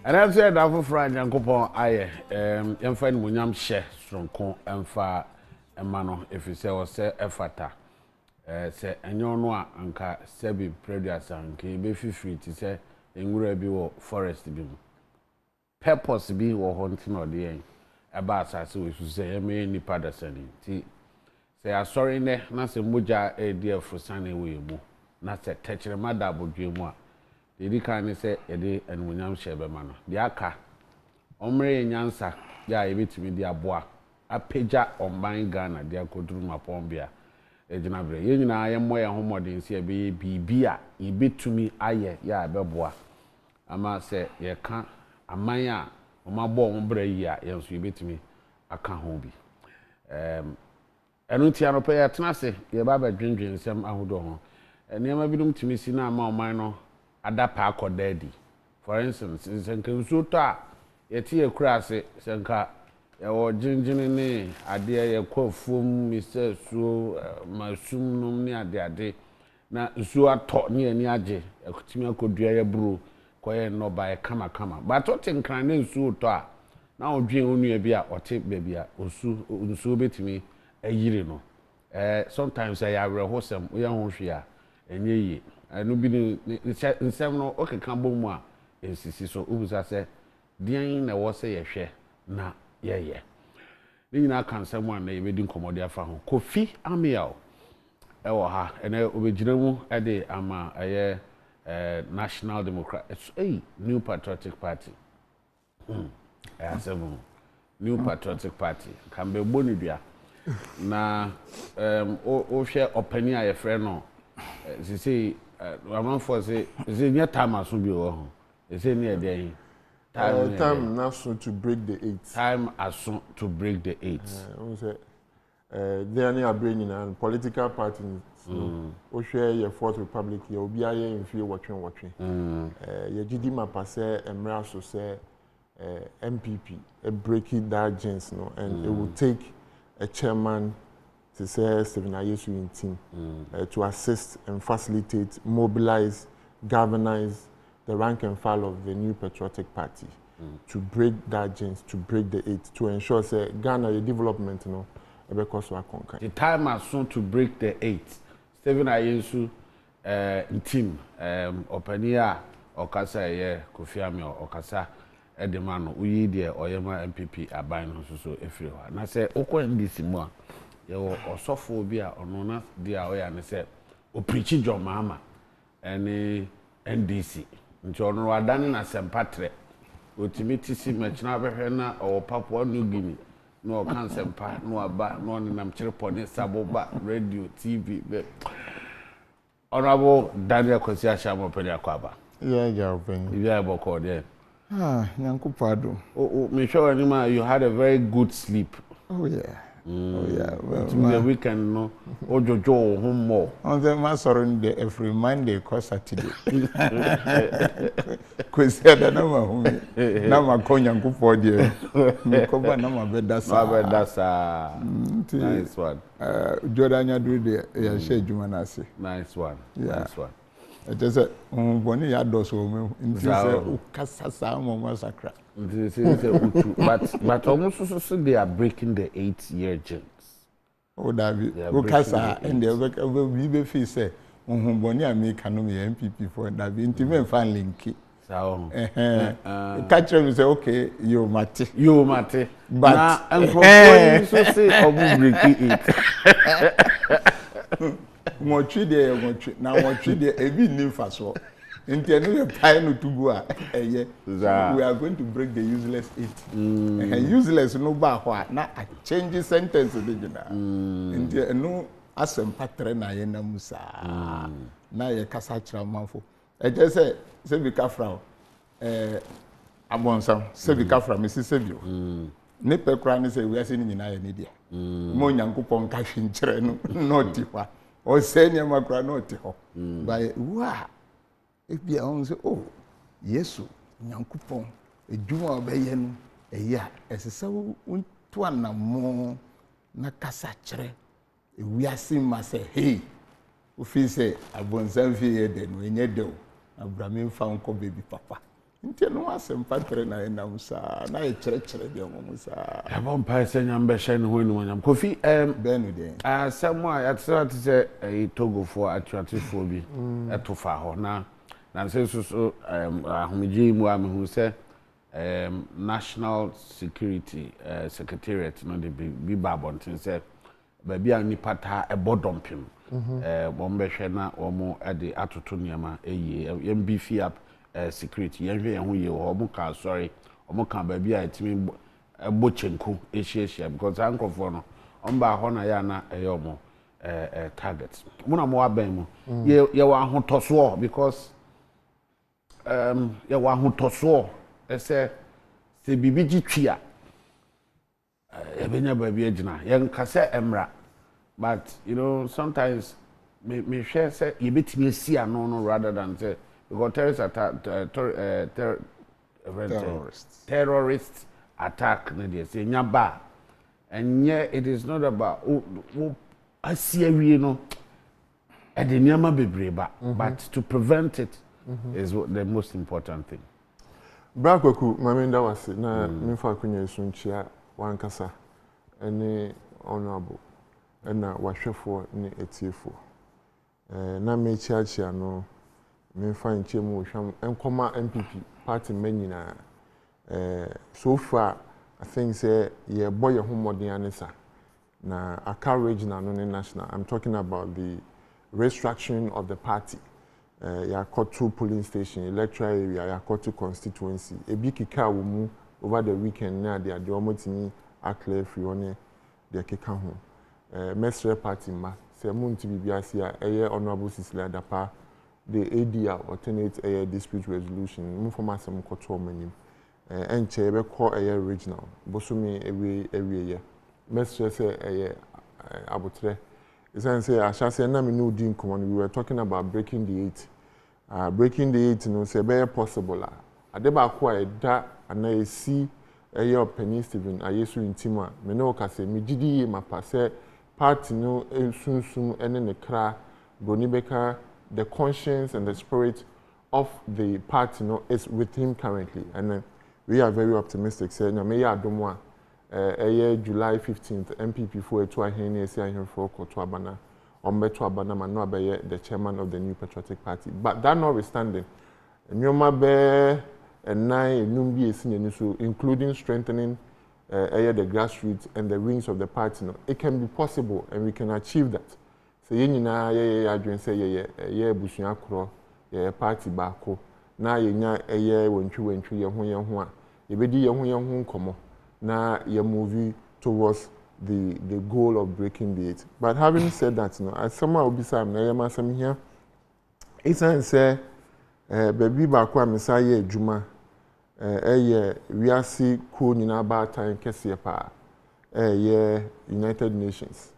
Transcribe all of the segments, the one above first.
And I've said that for Frank and Coupon, I am fine when I'm share strong con and far a mano if you say or say effata. Say, and you know, Anka Sebi Previous and be free to say in Gurabi forest be. Purpose be or hunting or the end. About as we should say, I may any Paderson. Say, I'm sorry, not say Muja a dear for Sunny way more. Not say, touch a mother would dream more. The can say a day and when I'm shebe man. The aka Omre Nyansa, ya a bit me dear bois. A pager on mine Ghana, dear could room upon beer. A janabre, you know, I am more homo than say be beer, ye bit to me, aye, ya bebois. I must say, ye can't, a maya, on my born bray ya, yes, you bit me, I can't home be. And Tiano pay at Nasi, ye baba drinking some ahodo. And never be doomed to me, see now, minor. Ada park or daddy. For instance, in Sankusuta, yet here crassy, Sanka, or gingerine, a dear fum, Mr. Su, my sum near their day. Now, Sua taught me a niaje, a kutima could dry a brew, quiet no by a kama. But what in craning suta, now drink only a beer or take baby, or so bit me a year no. Sometimes I have a wholesome, we are home here, and ye. No be in seven okay can boom and sissy so usa say dean na was say ye na ye. Then I can someone na wedding commodia fa ho Kofi Amiel e wo ha ene obegyina mu e de ama aye National Democrat New Patriotic Party seven New Patriotic Party can be boni dua na o hwe opani aye frɛ no say I'm for say near time as soon be say near there. Time now soon to break the 8. Time as soon to break the 8. They are near bringing and political parties. O share your Fourth Republic. You will be in fear watching. Your GD passe Emra so say MPP breaking that gens no, and it will take a chairman. To say Stephen Ayesu in team to assist and facilitate, mobilize, galvanize the rank and file of the New Patriotic Party to break that gens, to break the 8, to ensure say Ghana development, you know, because we are conquered. The time has soon to break the 8. Stephen Ayesu in team, Openia, Okasa, Kofi Amiel, Okasa, Edemano, Uyi dear, Oyema MPP, Abino, so everywhere. And I say, Oko NDC more. Yo osophobia onona dia o ya ne se o preach John Mahama ene NDC nti ono wadane na sempatre otimiti si machina behwe na o Papua New Guinea no o kan sempa no aba no ne nam chirepone saboba radio TV honorable Daniel Kwesi Ashamo pele akwaba yeah open you are boko there nyankopado me sure anima you had a very good sleep. Oh yeah. Oh yeah, well, the weekend no ojojo home more. On the master every Monday cause Saturday. Kwesi ada na ma home. Na ma konya nkupo die. Me ko ba na ma bedasa. Ma bedasa. Nice one. Jordan ya do de ya share juma na ase. Nice one. Yeah. Nice one. It is boni ya do so me. Nti say ukasasa mo massacre. But almost so they are breaking the 8-year jinx. Oh, David, Ukasa, and they be feel say, Boni America no me MPP for David, intimate fan linky. So, catch them say, okay, you mate. But I'm so say, I'll break it. More tree there, now what tree there, every new fast walk. We are going to break the useless 8. Useless no ba na a change sentence no asem patre na ye na musa na ye kasa kira manfo e je se bi kafra abonsam se bi kafra me se bio ne pekra ne se wi ase ni nyina ye ne dia mo nyankopon ka hwe nkire no no ti kwa o se nya makra no ti ho ba wa if be on say oh yesu nyankopon edwuma obeye no eya esese wonto anamo na kasa kire ewiase ma say hey o fi say abonsam fi ye de no enye de o abraham fa nko baby papa nti no asem patre na enam saa na e chere de omo saa e bon pa se nyam be hye ne ho enu nyam Kofi benu de asem a yatse say Togo for atwatifo bi eto fa ho na say so ahomji mu amhu say National Security Secretariat no de bi babontin say ba bia nipa ta ebodompim bombehwe na omo de atoto niama yem beef up security yenhwe yenho ye omo ka sorry omo ka ba bia etimi bochenku ehia because ankofo no omba ho na ya na omo target muna mo aban mu ye wa ahotoso because ye wa ahotoso ese se bibi gitwia ebenya ba bia gina yen kase emra but you know sometimes me share say you betimi asi ano no rather than say because terrorist attack na dey say nyaba and yeah it is not about asi awie no e dey nyama bebreba but to prevent it is the most important thing. Brakwaku mamenda wase na memfa akonya sunchia wankasa ene honorable na wahwefo ne etiefo na mechiachia no memfa nchemu hwam enkoma MPP party manyina so far I think say ye boy homodin anisa na aka regional no national. I'm talking about the restructuring of the party. Yakotu polling station, electoral area, Yakotu constituency. A big kika wumu over the weekend na the omotini acclare free one the kika home. Mestre party ma se munti bibiasia eye honorable Cecilia Dapa the ADR alternate dispute resolution mufoma sem koto manim. Enche be call regional. Bosumi every year. Mestre say abotre. It's say Ashase na me no din common. We were talking about breaking the 8. Breaking the 8 no say be possible. Adeba ko da ana see Penny Stephen ayesu intima me no ka say me gidi mapa say party no sunsun ene ne kra broni beka the conscience and the spirit of the party no is with him currently, and we are very optimistic say na me ya adomwa July 15th MPP for to ahene say ahene for koto abana ombeto abana man no abaye the chairman of the New Patriotic Party. But that notwithstanding, nyoma be nine numbi esi so including strengthening the grassroots and the wings of the party no, it can be possible and we can achieve that. So ye nyina ye adwen say ye busua kro ye party baako na ye nya wontwi ye ho a ye bedi ye ho nkomo na ye moving towards the goal of breaking the 8. But having said that, you know, as someone will be saying, na ye masam here, it's say baby baako a mesaye adwuma we are see cool nyina ba time kese pa United Nations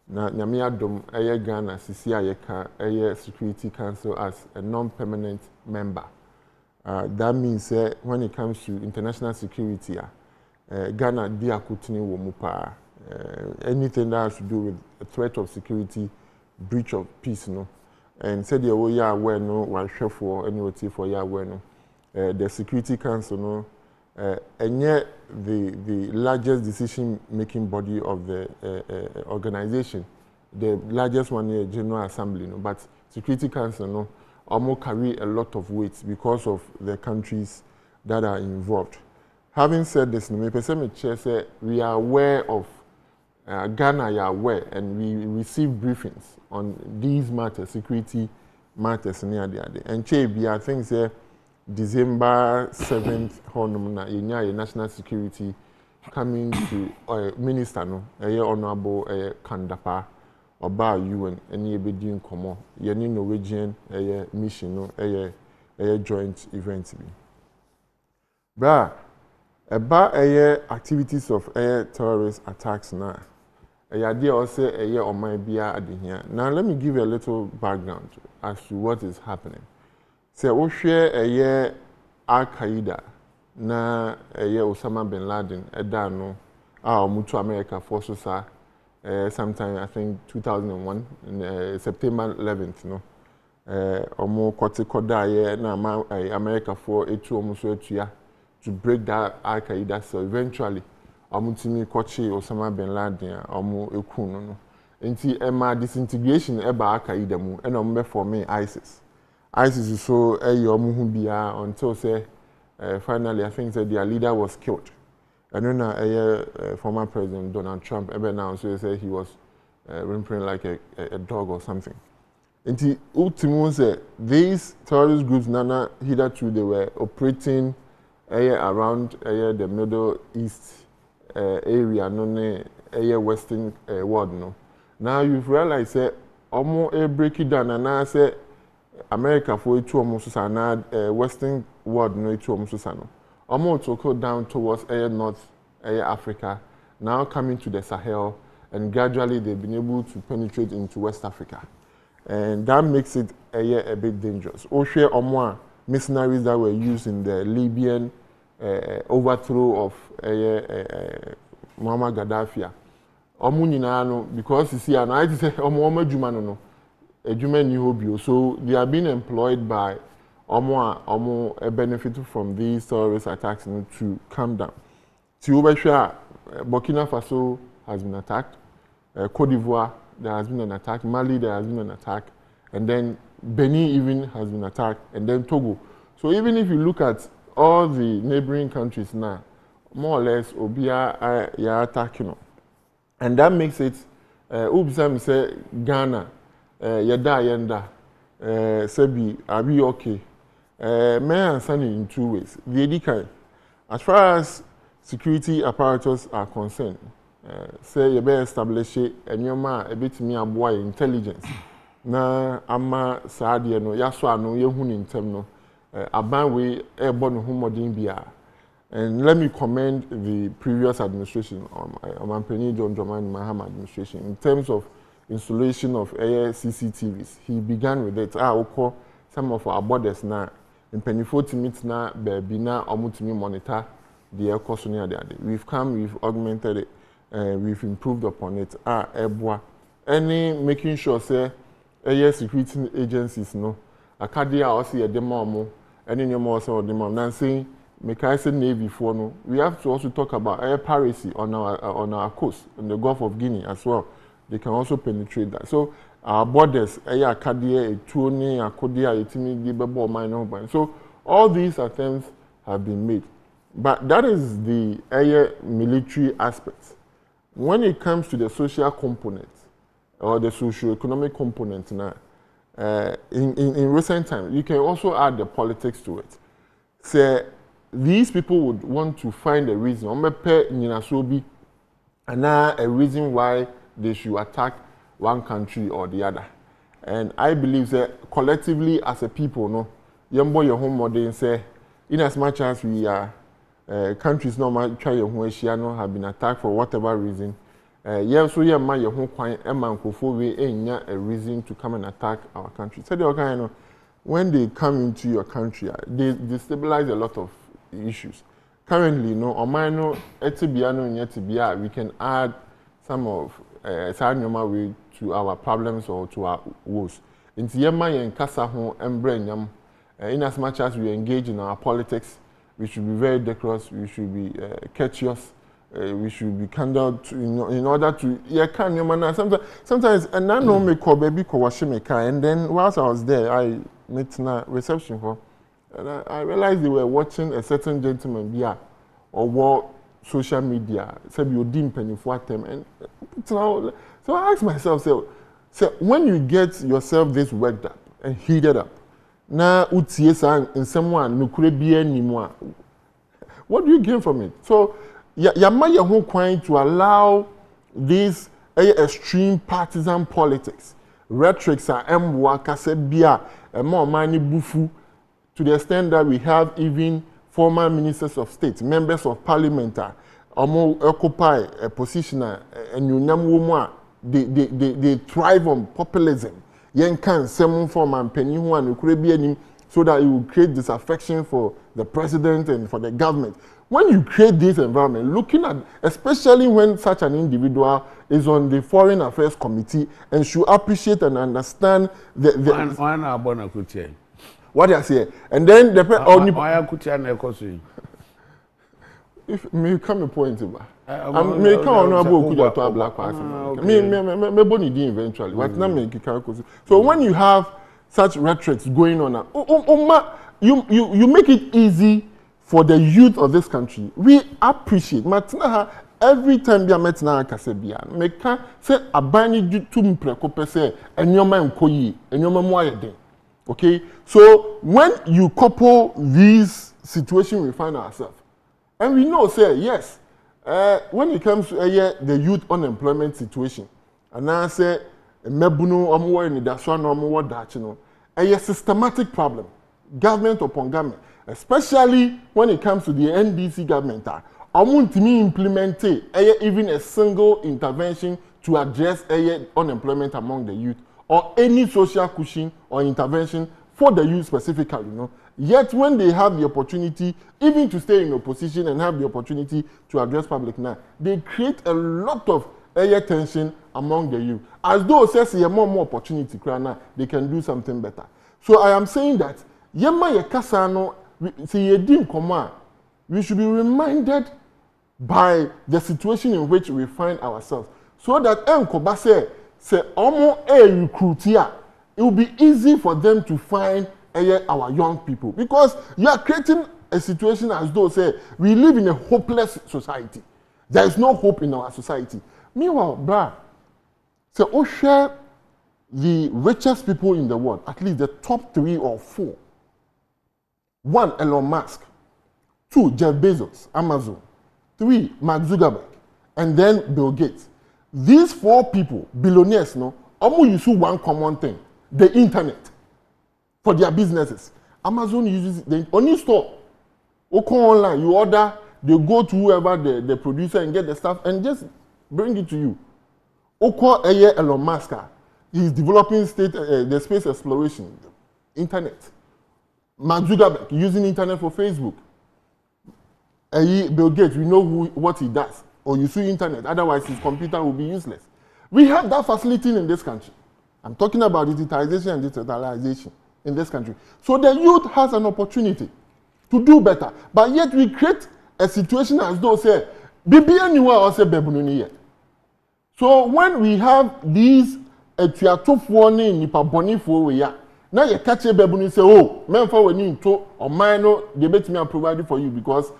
na nyame adom Ghana sisi ayeka Security Council as a non-permanent member. That means when it comes to international security Ghana di akutini wo mu pa anything that has to do with a threat of security, breach of peace no, and said the way aware no one chef for any for ya aware no the Security Council no and yet the largest decision making body of the organization, the largest one here General Assembly no, but Security Council no almost carry a lot of weight because of the countries that are involved. Having said this, we are aware of Ghana, you are aware, and we receive briefings on these matters, security matters near the other. And I think say December 7th, you national security coming to minister no, honorable Kandapa Oba UN, and you be doing komo. You Norwegian mission no, joint event. Bra. About activities of terrorist attacks now. Idea also on my beer here. Now let me give you a little background as to what is happening. So we share Al Qaeda na Osama bin Laden edano mutu America forces sometime I think 2001 September 11th no. omo kote kodaye na America for etu omo so etua to break that Al-Qaeda cell. Eventually omo timi kochi Osama bin Laden omo eku no nti ema disintegration eba Al-Qaeda mu na omo be form ISIS is so omo hu bia until say finally I think that their leader was killed. And then former President Donald Trump ever now so say he was whimpering like a dog or something. And ultimately say these terrorist groups nana hitherto they were operating around the Middle East area, no Western world no. Now you've realized that almost break it down and I say America for it almost na Western world no it almost no. Almost to go down towards North Africa, now coming to the Sahel, and gradually they've been able to penetrate into West Africa. And that makes it a bit dangerous. Oshe Omwa mercenaries that were used in the Libyan overthrow of Muammar Gaddafi. Because you see, I say no, so they are being employed by Omo benefit from these terrorist attacks to calm down. Burkina Faso has been attacked, Cote d'Ivoire there has been an attack, Mali there has been an attack, and then Benin even has been attacked, and then Togo. So even if you look at all the neighboring countries now, more or less Obia are attacking, and that makes it. Ubsam say Ghana, yenda, Sebi, are we okay? May I answer in two ways. The Edikai, as far as security apparatus are concerned, say you better establish a new man a bit me a boy intelligence. Na ama saadi no yaswa no yehun intem no aban we airborne humodin bia. And let me commend the previous administration, Mpensenmpensenmu John Dramani Mahama administration, in terms of installation of CCTVs. He began with it. Some of our borders now. In Penifo to meet now, baby now, omutimi monitor the air cost near the other. We've come, we've augmented it, we've improved upon it. Any making sure say security agencies no. Akadia also a demo, any more also demo. Nancy, make I say Navy for no. We have to also talk about air piracy on our coast, on the Gulf of Guinea as well. They can also penetrate that. So our borders, Akadia, Tuni, Akodia, Itimi, Gibabo, Minor. So all these attempts have been made. But that is the air military aspects. When it comes to the social component or the socio-economic component now, in recent times, you can also add the politics to it. Say these people would want to find a reason, and a reason why they should attack one country or the other. And I believe that collectively as a people, no, yambo your home model say, in as much as we are countries no try your home have been attacked for whatever reason. Yeah, so yeah, my your home quiet a reason to come and attack our country. So they when they come into your country, they destabilize a lot of issues. Currently, no, or minor etibiano we can add some of way to our problems or to our woes. In as much as we engage in our politics, we should be very decorous, we should be courteous, we should be candid in order to sometimes and I know me call baby and then whilst I was there I met na reception for and I realized they were watching a certain gentleman here or what social media said you didn't penny for them and so I asked myself so when you get yourself this worked up and heated up now in someone no could be anymore what do you gain from it? So you might your whole point to allow these extreme partisan politics rhetorics are bia more money bufu to the extent that we have even former ministers of state, members of parliament, occupy a position and you know they thrive on populism. Yen can some form and penny one could be any so that it will create disaffection for the president and for the government. When you create this environment, looking at, especially when such an individual is on the Foreign Affairs Committee and should appreciate and understand the why not Bona Kutia? what I say. And then the why Kutia Nekosi? If me come a point about. Me come on about to black person. Me boni di eventually. What na me kika kosi. So when you have such rhetorics going on, you make it easy for the youth of this country. We appreciate. Matna every time we are met na kasebia. Me can say abani tu mpreko pese enyoma nkoyi, enyoma mo ayede. Okay? So when you couple these situations we find ourselves, and we know, say, yes, when it comes to the youth unemployment situation, and I say, mebuno omuwa ni daswa no omuwa dachino, a systematic problem, government upon government, especially when it comes to the NDC government, omuntimi implement even a single intervention to address unemployment among the youth, or any social cushion or intervention for the youth specifically, you know. Yet when they have the opportunity, even to stay in opposition and have the opportunity to address public now, they create a lot of tension among the youth. As though says more opportunity, they can do something better. So I am saying that we should be reminded by the situation in which we find ourselves. So that say recruit here, it will be easy for them to find our young people, because you are creating a situation as though say we live in a hopeless society. There is no hope in our society. Meanwhile, so share the richest people in the world, at least the top 3 or 4. 1, Elon Musk. 2, Jeff Bezos, Amazon. 3, Mark Zuckerberg, and then Bill Gates. These 4 people, billionaires, use one common thing: the internet. For their businesses. Amazon uses the only store. You go online, you order, they go to whoever the producer and get the stuff and just bring it to you. Oko Elon Musk, he is developing the space exploration, internet. Mark Zuckerberg using internet for Facebook. Bill Gates, we know what he does. Or you see internet, otherwise his computer will be useless. We have that facility in this country. I'm talking about digitization and digitalization in this country. So the youth has an opportunity to do better. But yet we create a situation as though say, Bibi anywhere or say Bebununi yet. So when we have these Tuatuf warning nipa boni for we ya, now you catch a Bebuni say, oh, men for when you to or minor debate me provided for you because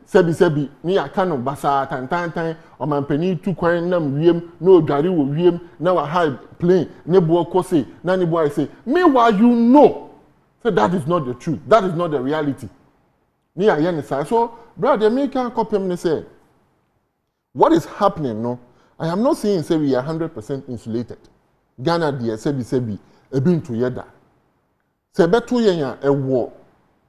sebi ni akano basa tan o man pani tu kwan nam wiem no dware wo wiem na wa high plane ne bo kose na ne boy say meanwhile you know so that is not the truth, that is not the reality. Ni aye say so brother me can copy me say what is happening no, I am not saying say we are 100% insulated. Ghana there sebi ebin to yeda se beto yen ya ewo.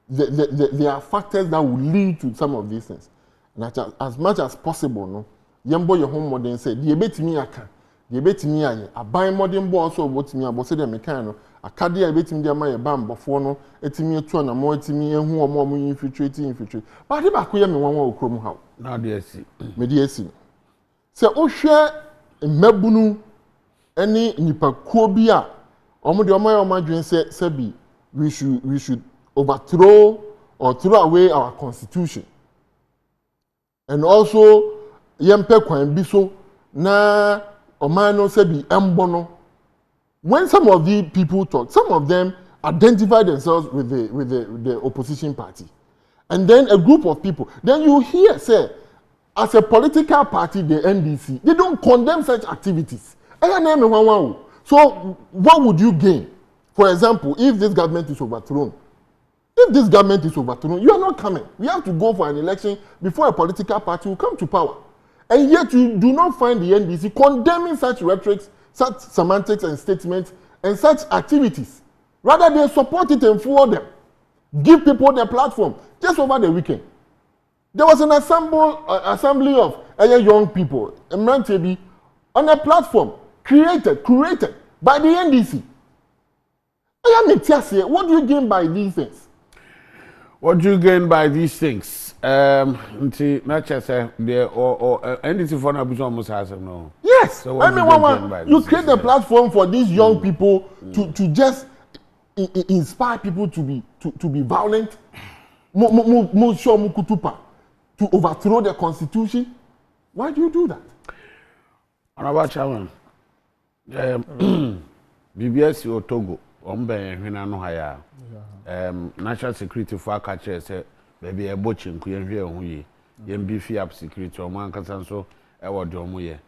There are factors that will lead to some of these things. And as much as possible, no, yembo your home modern said, the betimi aka, the betimi aye, a buy modern bo also what me about say the mechano, a cardia betim dia my bam before no, etimi two and a more etimi and who are more infiltrating. But if I could me one chrome how. Now dear see. Mediasi. So o share mebunu any nipa kobia, omo de omo dwen say sebi we should overthrow or throw away our constitution. And also, yempe kwan biso na omano sebi embono. When some of the people talk, some of them identify themselves with the opposition party. And then a group of people, then you hear say, as a political party, the NDC, they don't condemn such activities. So what would you gain? For example, if this government is overthrown, you are not coming. We have to go for an election before a political party will come to power. And yet you do not find the NDC condemning such rhetoric, such semantics and statements, and such activities. Rather, they support it and follow them. Give people their platform. Just over the weekend, there was an assembly of young people, on a platform created by the NDC. What do you gain by these things? What do you gain by these things? Nti na chese the or NDC for na buso almost has no. Yes. So I mean, you create a platform for these young people to just inspire people to be violent. To overthrow the constitution. Why do you do that? Honorable Chairman, BBS or Togo, Ombe Hinano Haya, National Security for Catcher said, baby a butching, Kuyan Huye, Yen beefy up security or Mancasan so, our Domuye.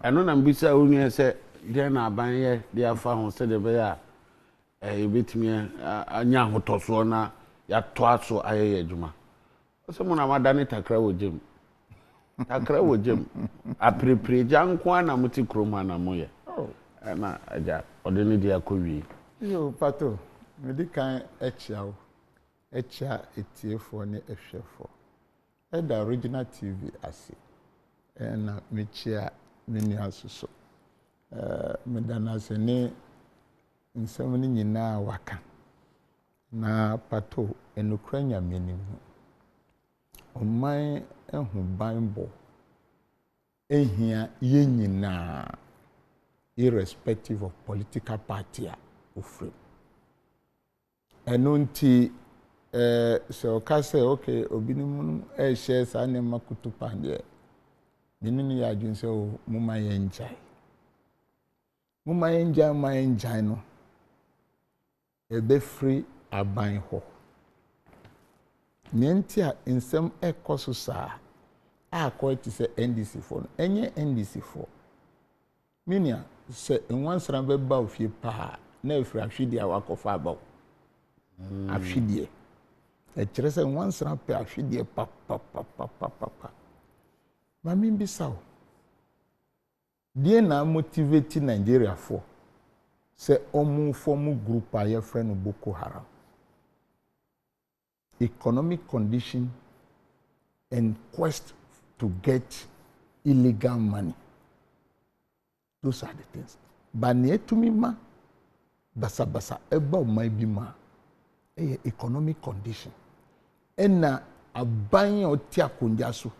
And when I'm beside only said, then I buy ye, they are found said the bear. A bit me a young hotosona, ya twice so I juma. Someone I'm done it a crowd with Jim. Takra wo jem aprepre jankwa na muti kroma na moye na aja odeni dia kowi yo pato me kan echa etiefo ne ehwefo the original TV ase na me chia me nua soso me dana se ne nsem ni nyina waka na pato enukranya menimu oman ehu Bible ehia ye nyina irrespective of political party ofre enunti so ka say okay obinim share sa ne makutu pande minini ya adwin say o muma yenjai no ebe free aban ho nenti a nsem ekoso saa a quite say NDC for enye NDC for minia se nwansra be ba ofie pa na efiri ahwede a wakofa abaw ahwede e kire se nwansra pe ahwede pa ma mi bisaw die na motivate Nigeria for se omu form group a ye friend Boko Haram economic condition and quest to get illegal money. Those are the things. But neetumi ma basa eba o mai bi ma economic condition. Ena aban o ti akonja so.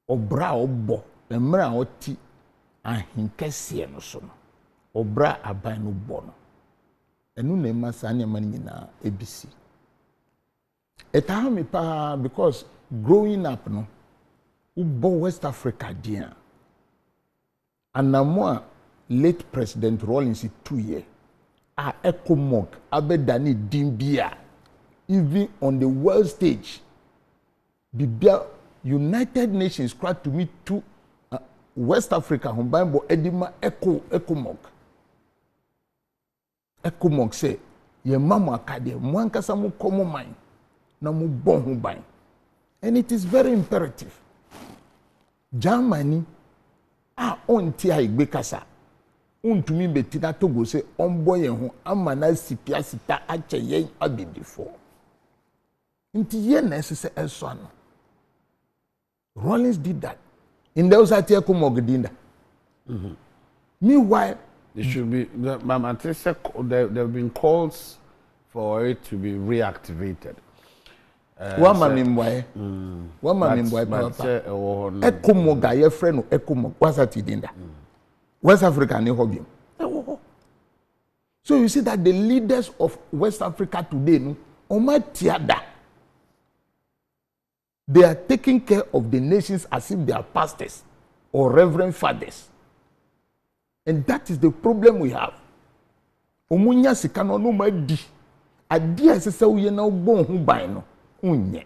Obra obo, emra o ti ahinkese no so no. Obra aban no bo no. Enu na ma sa na ma nyina ebisi. Etahami pa because growing up no ubo West Africa dia anamwa late President Rawlings 2 year a ekomog abedani dimbia even on the world stage bibia United Nations crowd to meet to West Africa hombanbo edima ekomog say ye mama akade mwankasa mu komo man na mu bon ho ban. And it is very imperative. Germany onti aigbe kasa. Untumi betina Togo se onbo yen ho amana sipia sita ache yen abibifo. Nti yen na ese eso ano. Rawlings did that. In those atie ko mogdinda. Meanwhile, there should be there have been calls for it to be reactivated. Wama mimboye papa ekomoga ye friend no ekomog wasati dinda West Africa ni hobby. So you see that the leaders of West Africa today no omatiada they are taking care of the nations as if they are pastors or reverend fathers, and that is the problem we have. Omunya sika no no madi adi asese wo ye na obon hu ban no unye.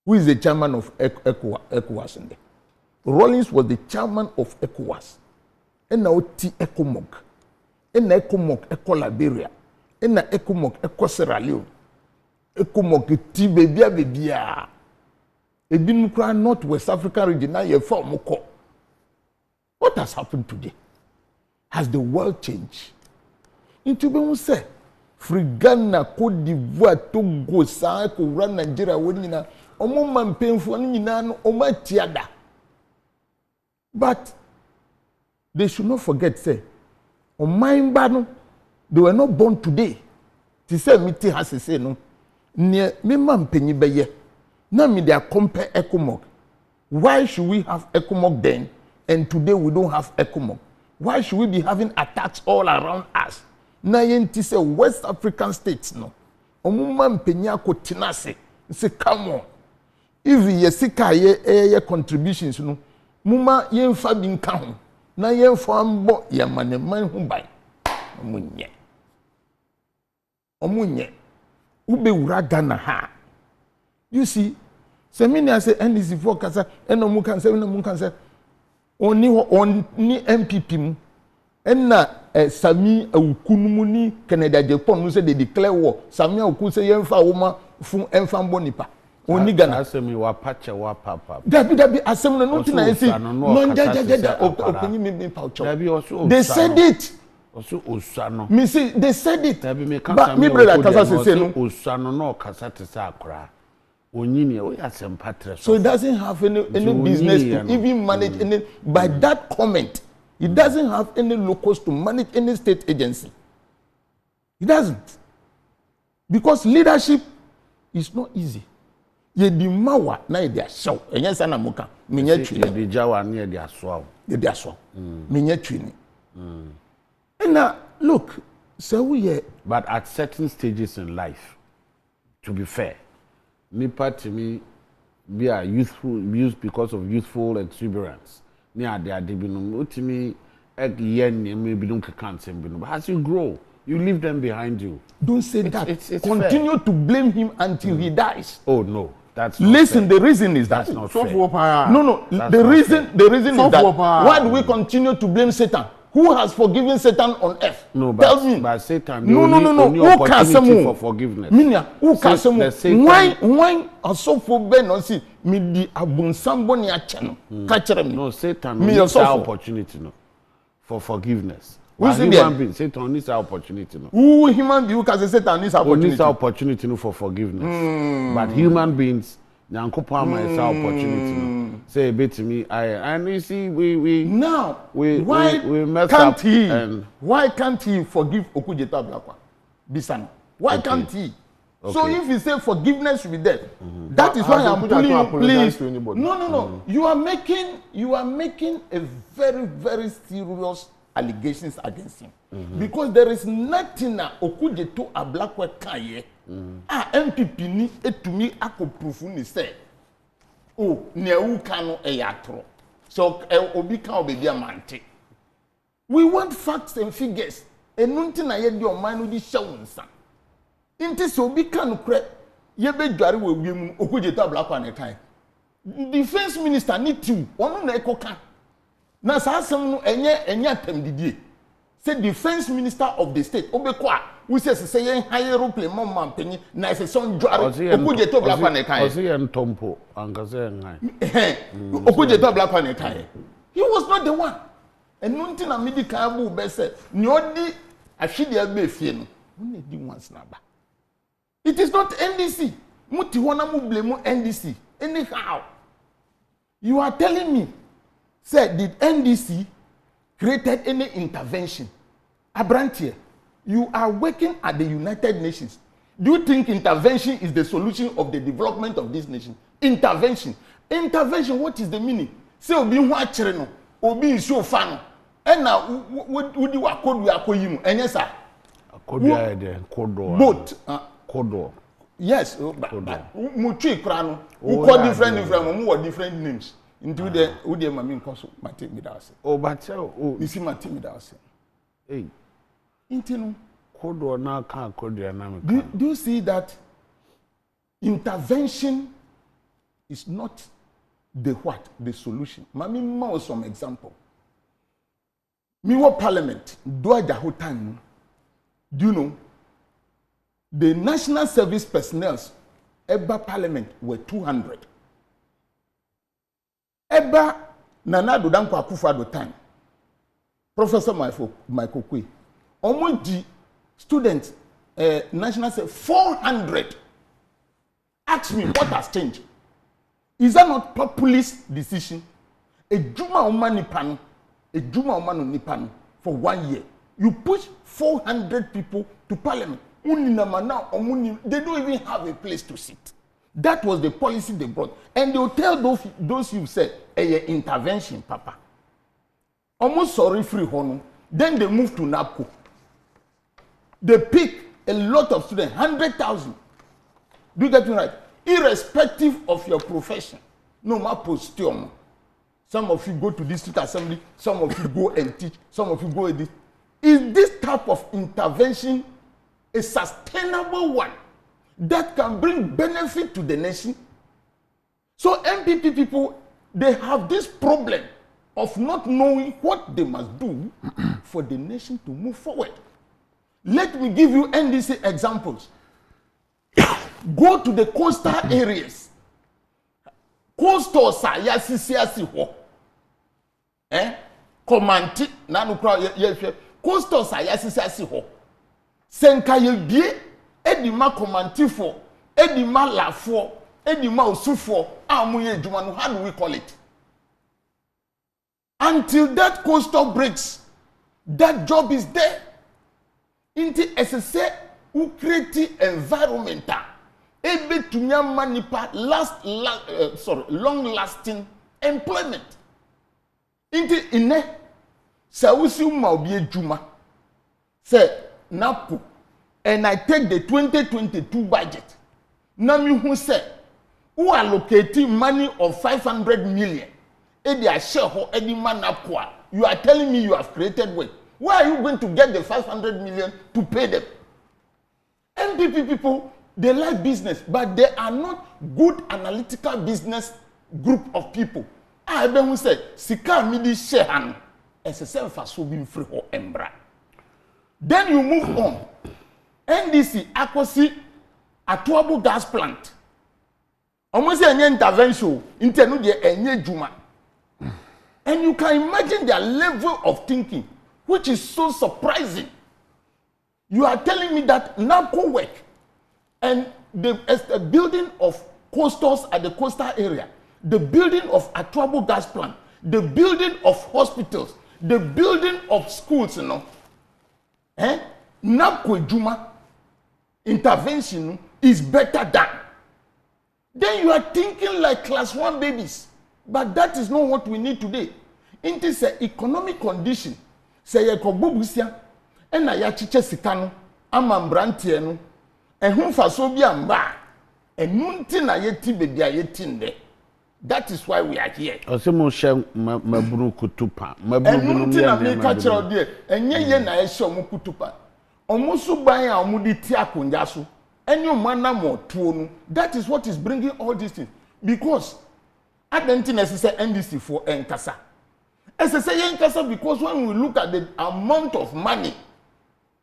Who is the chairman of ECOWAS in there? Rawlings was the chairman of ECOWAS. And now T ECOMOG. And ECOMOG ECO Liberia. And now ECOMOG ECO Sierra Leone. ECOMOG T bebia. Ebinukra North West African region now you form moko. What has happened today? Has the world changed? Into be say free Ghana, Côte d'Ivoire, Togo, South Korea, Nigeria, wonina omo Mpensenmpensenmu nyina no omo tiada. But they should not forget say oman ba no they were not born today. Ti say miti has say no ne me man penyi beye na me dey compare ECOMOG. Why should we have ECOMOG then and today we don't have ECOMOG? Why should we be having attacks all around us? Na yenti say West African states no. Omo man penyi akotinase. Say come on. If yesika ye contributions no muma yemfa bi nka ho na yemfa mbo yamaneman ho ban omunye ube wura Ghana ha. You see, seminar say NDC for kasa eno mu kan say oni MPP mu enna Sami Awukunumu ni Canada Japan no say they declare war. Sami Awuku say yemfa woma fun emfa mbo nipa oni Ghana asemi wa pacha wa papa dabi asem no no tina esi no jajaja opini me paucho they said it oso osano me see they said it dabi me kan but me brother kasa say no osano no kasa te sa akra onyini o ya sempatre so it doesn't have any business to even manage any by that comment it doesn't have any locus to manage any state agency. It doesn't, because leadership is not easy. Ye di mawa na ye di ashaw enye sana muka menye twi ye di jawa na ye di aswaw menye twi ni and look so we but at certain stages in life, to be fair, nipa to me be a youthful used because of youthful exuberance ni ade binum utimi yen me bidum kan sem binum. As you grow, you leave them behind you. Don't say that. It's continue fair to blame him until he dies. Oh no, that's not listen fair. The reason is that not fair. No, the reason is that why do we continue to blame Satan? Who has forgiven Satan on earth? No, tell me. But Satan, no. Who opportunity for forgiveness? Minya, who can someone? Why also for Ben or see me di abun somebody a channel? Catch them. No, Satan needs that opportunity for forgiveness. Human being, Satan needs that opportunity. Who human being who can say Satan needs opportunity? Needs that opportunity for forgiveness. But human beings, Nyankopon is that opportunity. Say a bit to me, and you see, we messed up. Why can't he forgive Okudzeto Ablakwa? Bisano. Why can't he? Okay. So if you say forgiveness should be there, that is why I'm pulling you, please. No. You are making a very, very serious allegations against him. Because there is nothing that Okudzeto Ablakwa can MPP ni etumi akoproof ni say oh newu kanu eyatro so obi kan obebi amante. We want facts and figures enunti na ye di oman no di shawunsa inti so obi kan kure ye be dware we wiemu Okudzeto Ablakwa na kan defense minister ni tiu onu na ekoka na sa asem no enye atamdidie say defense minister of the state obekwa we say yen higher aeroplane mom penny na say son dware Okudzeto Ablakwa na kan osi yen tompo angaze ngai Okudzeto Ablakwa na kan he was not the one enunti na medical bu be say ni odi ahwede agba efie no na di once na ba. It is not NDC muti hona mu blame NDC anyhow. You are telling me say did NDC created any intervention? Abrantie, you are working at the United Nations. Do you think intervention is the solution of the development of this nation? Intervention, what is the meaning? Say obi hu akere no, obi nsu fa no. E na wudi wakodu akoyi mu, enye sa. Akodu ya de kodo. Both. Kodo. Yes, mu twi kra no. We call different mu different names. Into the Udia Mamin Koso, Mati Midasi. Oh, but you see Mati Midasi. Hey, Intino, Kodo now can't Kodia. Do you see that intervention is not the what? The solution. Mami more some example. Miwa Parliament, do I whole time? Do you know the national service personnel Eba Parliament were 200. Eba Nana Dodanko Akufo-Addo time, Professor Michael Kwe, Omoji students, national say 400. Ask me what has changed. Is that not populist decision? A Juma Omani Nipano for 1 year. You push 400 people to parliament. They don't even have a place to sit. That was the policy they brought. And they'll tell those who said, intervention, Papa. Almost sorry free hono. Then they moved to NAPCO. They pick a lot of students, 100,000. Do you get me right? Irrespective of your profession. No matter posture. Some of you go to district assembly, some of you go and teach, some of you go edit. Is this type of intervention a sustainable one that can bring benefit to the nation? So MPP people, they have this problem of not knowing what they must do for the nation to move forward. Let me give you NDC examples. Go to the coastal areas. Coastal sa yasi ho. Komanti na no kra ye coastal sa yasi ho. Senka ye bie edima komantifo, edima lafo, edima osufo, amuye adwuma no, how do we call it? Until that coastal breaks, that job is there. Inti SSA who create environment ebe tunyama nipa long-lasting employment. Inti ine sa usi uma obi adwuma say NAPCO, and I take the 2022 budget. Na mi hu say who allocating money of 500 million e dey share ho edi man NAPCO. You are telling me you have created work. Where are you going to get the 500 million to pay them? MPP people, they like business, but they are not good analytical business group of people. I even say, Sika midi shehan, SSM faso bin free or embra. Then you move on. NDC, Akosi, Atuabo gas plant. Almost any intervention, intenu de enye juma. And you can imagine their level of thinking, which is so surprising. You are telling me that NAPCO work and the building of coastals at the coastal area, the building of Atuabo gas plant, the building of hospitals, the building of schools, NAPCO Juma intervention is better than. Then you are thinking like class 1 babies. But that is not what we need today. It is an economic condition. Say ye ko bobusia e na ya chiche sika no amambrantie no e hu faso bi amba enu nti na ye ti bebi a ye ti nde. That is why we are here. Osemo she maburu kutupa maburu binu nti na me ka kire ode enye ye na ye she omu kutupa omu so ban a omu di ti akonja so enye omana mo tuo no. That is what is bringing all these things, because identity say NDC for enkasa. SSA because when we look at the amount of money,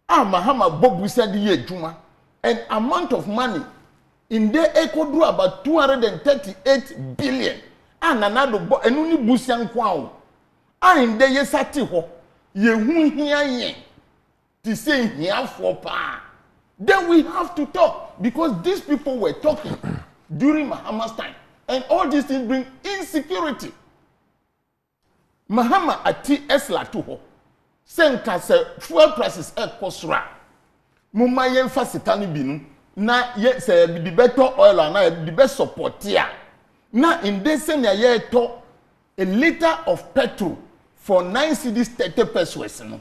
Mahama Bobu said juma, and amount of money in the Ecuador about 238 billion. And another and only Busian Kwao. In the Yesati ho, ye who here to say here for pa. Then we have to talk, because these people were talking during Mahama's time, and all these things bring insecurity. Mahama ati esla tuho. Senka se fuel prices kosra. Muma yen fasitani binu. Na ye se the better oil na the best support here. Na in this senya ye to a liter of petrol for 9 cedis 30 pesos. No?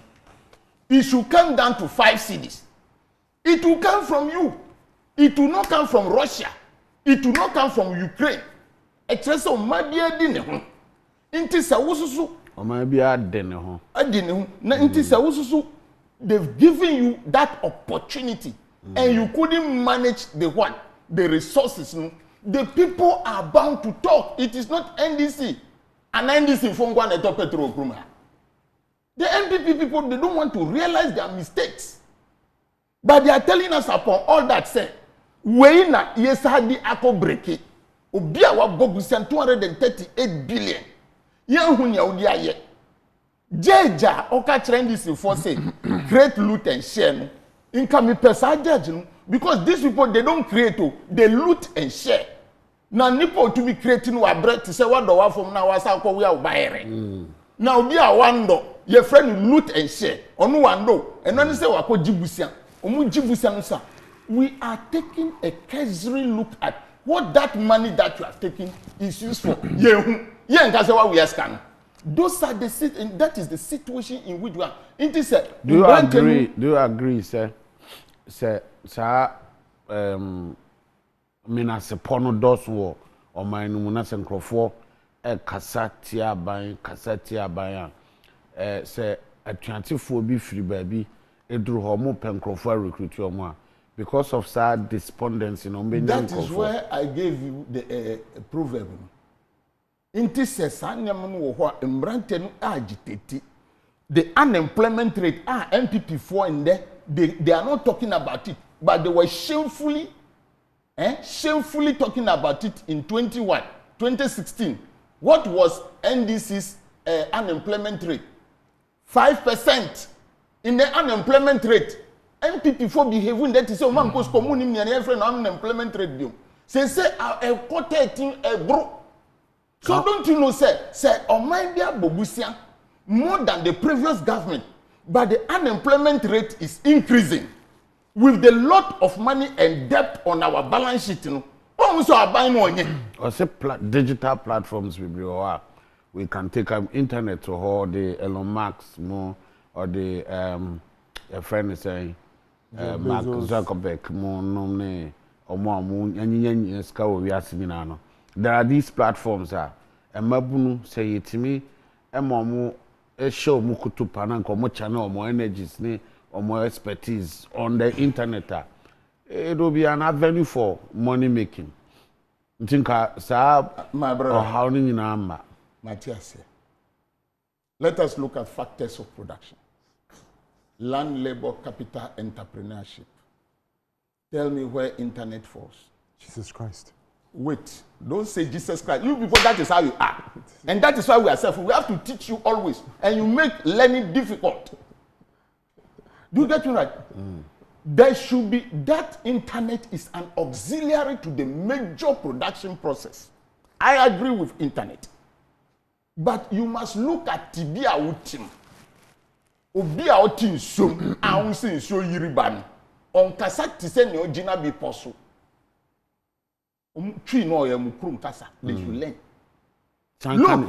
It should come down to 5 cedis. It will come from you. It will not come from Russia. It will not come from Ukraine. Etreso mabia di ne ho. Inti sa wususu omabia de ne ho. Adi ne ho. Na inti sa wususu, they've given you that opportunity, and you couldn't manage the what? The resources. No? The people are bound to talk. It is not NDC. And NDC fongwa na to petrol kruma. The NPP people, they don't want to realize their mistakes. But they are telling us upon all that say, we na yesadi ako breki. Obia wa bogusian 238 billion. Yan hunya odi aye. Jeja oka NDC for say create loot and share no. Inka mi pesa judge no, because these people, they don't create, they loot and share. Now nipo to be creating wa bread to say what do wa from na wa sa ko we a bayere. Now obi a wando, your friend loot and share. Onu wando, and when say wa ko jibusian. we are taking a cursory look at what that money that you are taking is used for. We are scanning. Those are and that is the situation in which we are. Do you agree, sir? Sir, mina se pono doso o man no na se nkrofo kasa tia ban se atuantefo bi firi baabi eduru ho mo penkrofo recruit yo mo because of sad despondency no be that is where I gave you the proverb. Inti se sanyam no wo ho embrante no agitati the unemployment rate MPP for in there they are not talking about it but they were shamefully talking about it in 2016. What was NDC's unemployment rate? 5% in the unemployment rate. MPP for behaving that is so man post commune me and friend unemployment rate. Say a quarter bro. So don't you know say Omambia Bobusia more than the previous government, but the unemployment rate is increasing. With the lot of money and debt on our balance sheet, almost are buying more. Or say digital platforms we can take internet to hold the Elon Musk more or the a friend is saying Mark Zuckerberg more no or more there are these platforms and mabunu say it to me a show mukutu pananko mo channel more energies or more expertise on the internet. It will be an avenue for money making. Think my brother or how in number. Matthias, let us look at factors of production. Land, labor, capital, entrepreneurship. Tell me where internet falls. Jesus Christ. Wait, don't say Jesus Christ. You people, that is how you are. And that is why we are self. We have to teach you always. And you make learning difficult. Do you get me right? There should be, that internet is an auxiliary to the major production process. I agree with internet. But you must look at Tibia Utim. Obia Utim Sum, Aunsin So Yiriban. On Kasat Tisen Yojina be possible. They should learn. Look,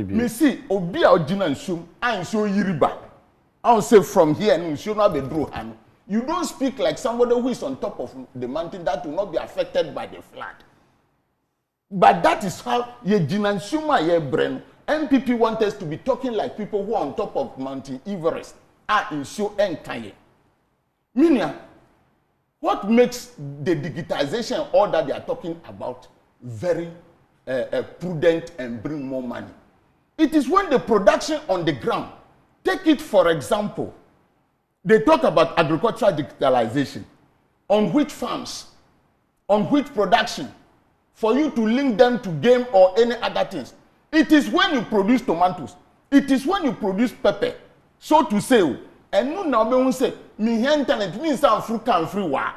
me see, Obia Ojina Sum, I so Yiriba. I'll say from here, and you should not be drew hand. You don't speak like somebody who is on top of the mountain that will not be affected by the flood. But that is how ye Jinansuma ye brain. MPP want us to be talking like people who are on top of Mountain Everest are in so enkaye. Meaning, what makes the digitization all that they are talking about very prudent and bring more money? It is when the production on the ground. Take it for example, they talk about agricultural digitalization. On which farms, on which production, for you to link them to game or any other things. It is when you produce tomatoes, it is when you produce pepper, so to say, and no now be say, me internet means I'm free wa,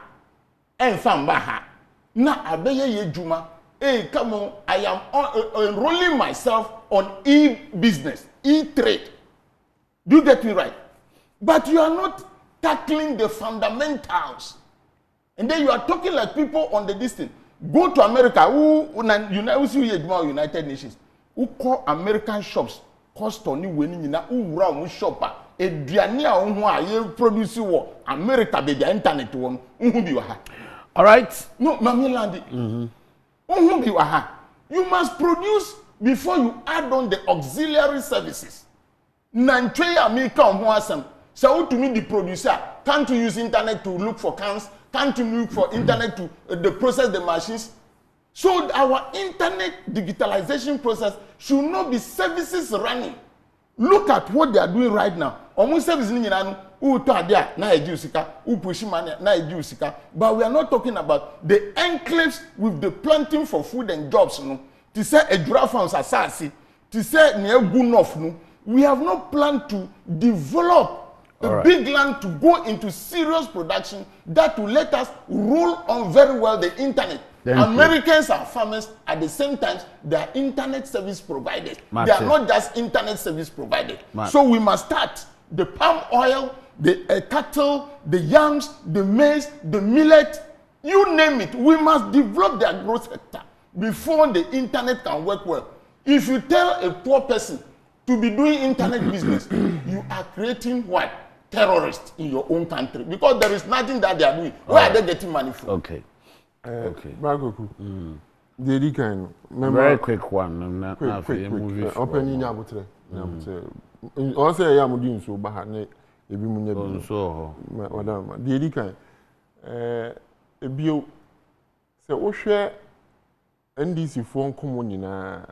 and fambaha. Na abeye ye juma, hey come on, I am enrolling myself on e-business, e-trade. Do you get me right? But you are not tackling the fundamentals. And then you are talking like people on the distance. Go to America, United Nations, who call American shops, cost only winning who run shop. A produce America be the internet one. All right. No, Mami Landi. You must produce before you add on the auxiliary services. Nantwe America on so to me the producer can't you use internet to look for cans, can't you look for internet to process the machines. So our internet digitalization process should not be services running. Look at what they are doing right now. Almost services na but we are not talking about the enclaves with the planting for food and jobs. To say a giraffe farms asasi, to say near Gunof no. We have not planned to develop a big land to go into serious production that will let us roll on very well the internet. Americans are farmers at the same time they are internet service providers. They are not just internet service providers. So we must start the palm oil, the cattle, the yams, the maize, the millet, you name it. We must develop the agro sector before the internet can work well. If you tell a poor person to be doing internet business, you are creating what? Terrorists in your own country, because there is nothing that they are doing. Where are they getting money from? Okay. Okay. Bagoku. The kind. Very quick one. Quick. Opening nyabutre. Also, I am doing so. Bahane. Ebi munye. So. Madam. The kind. Ebio. Se o share NDC phone common na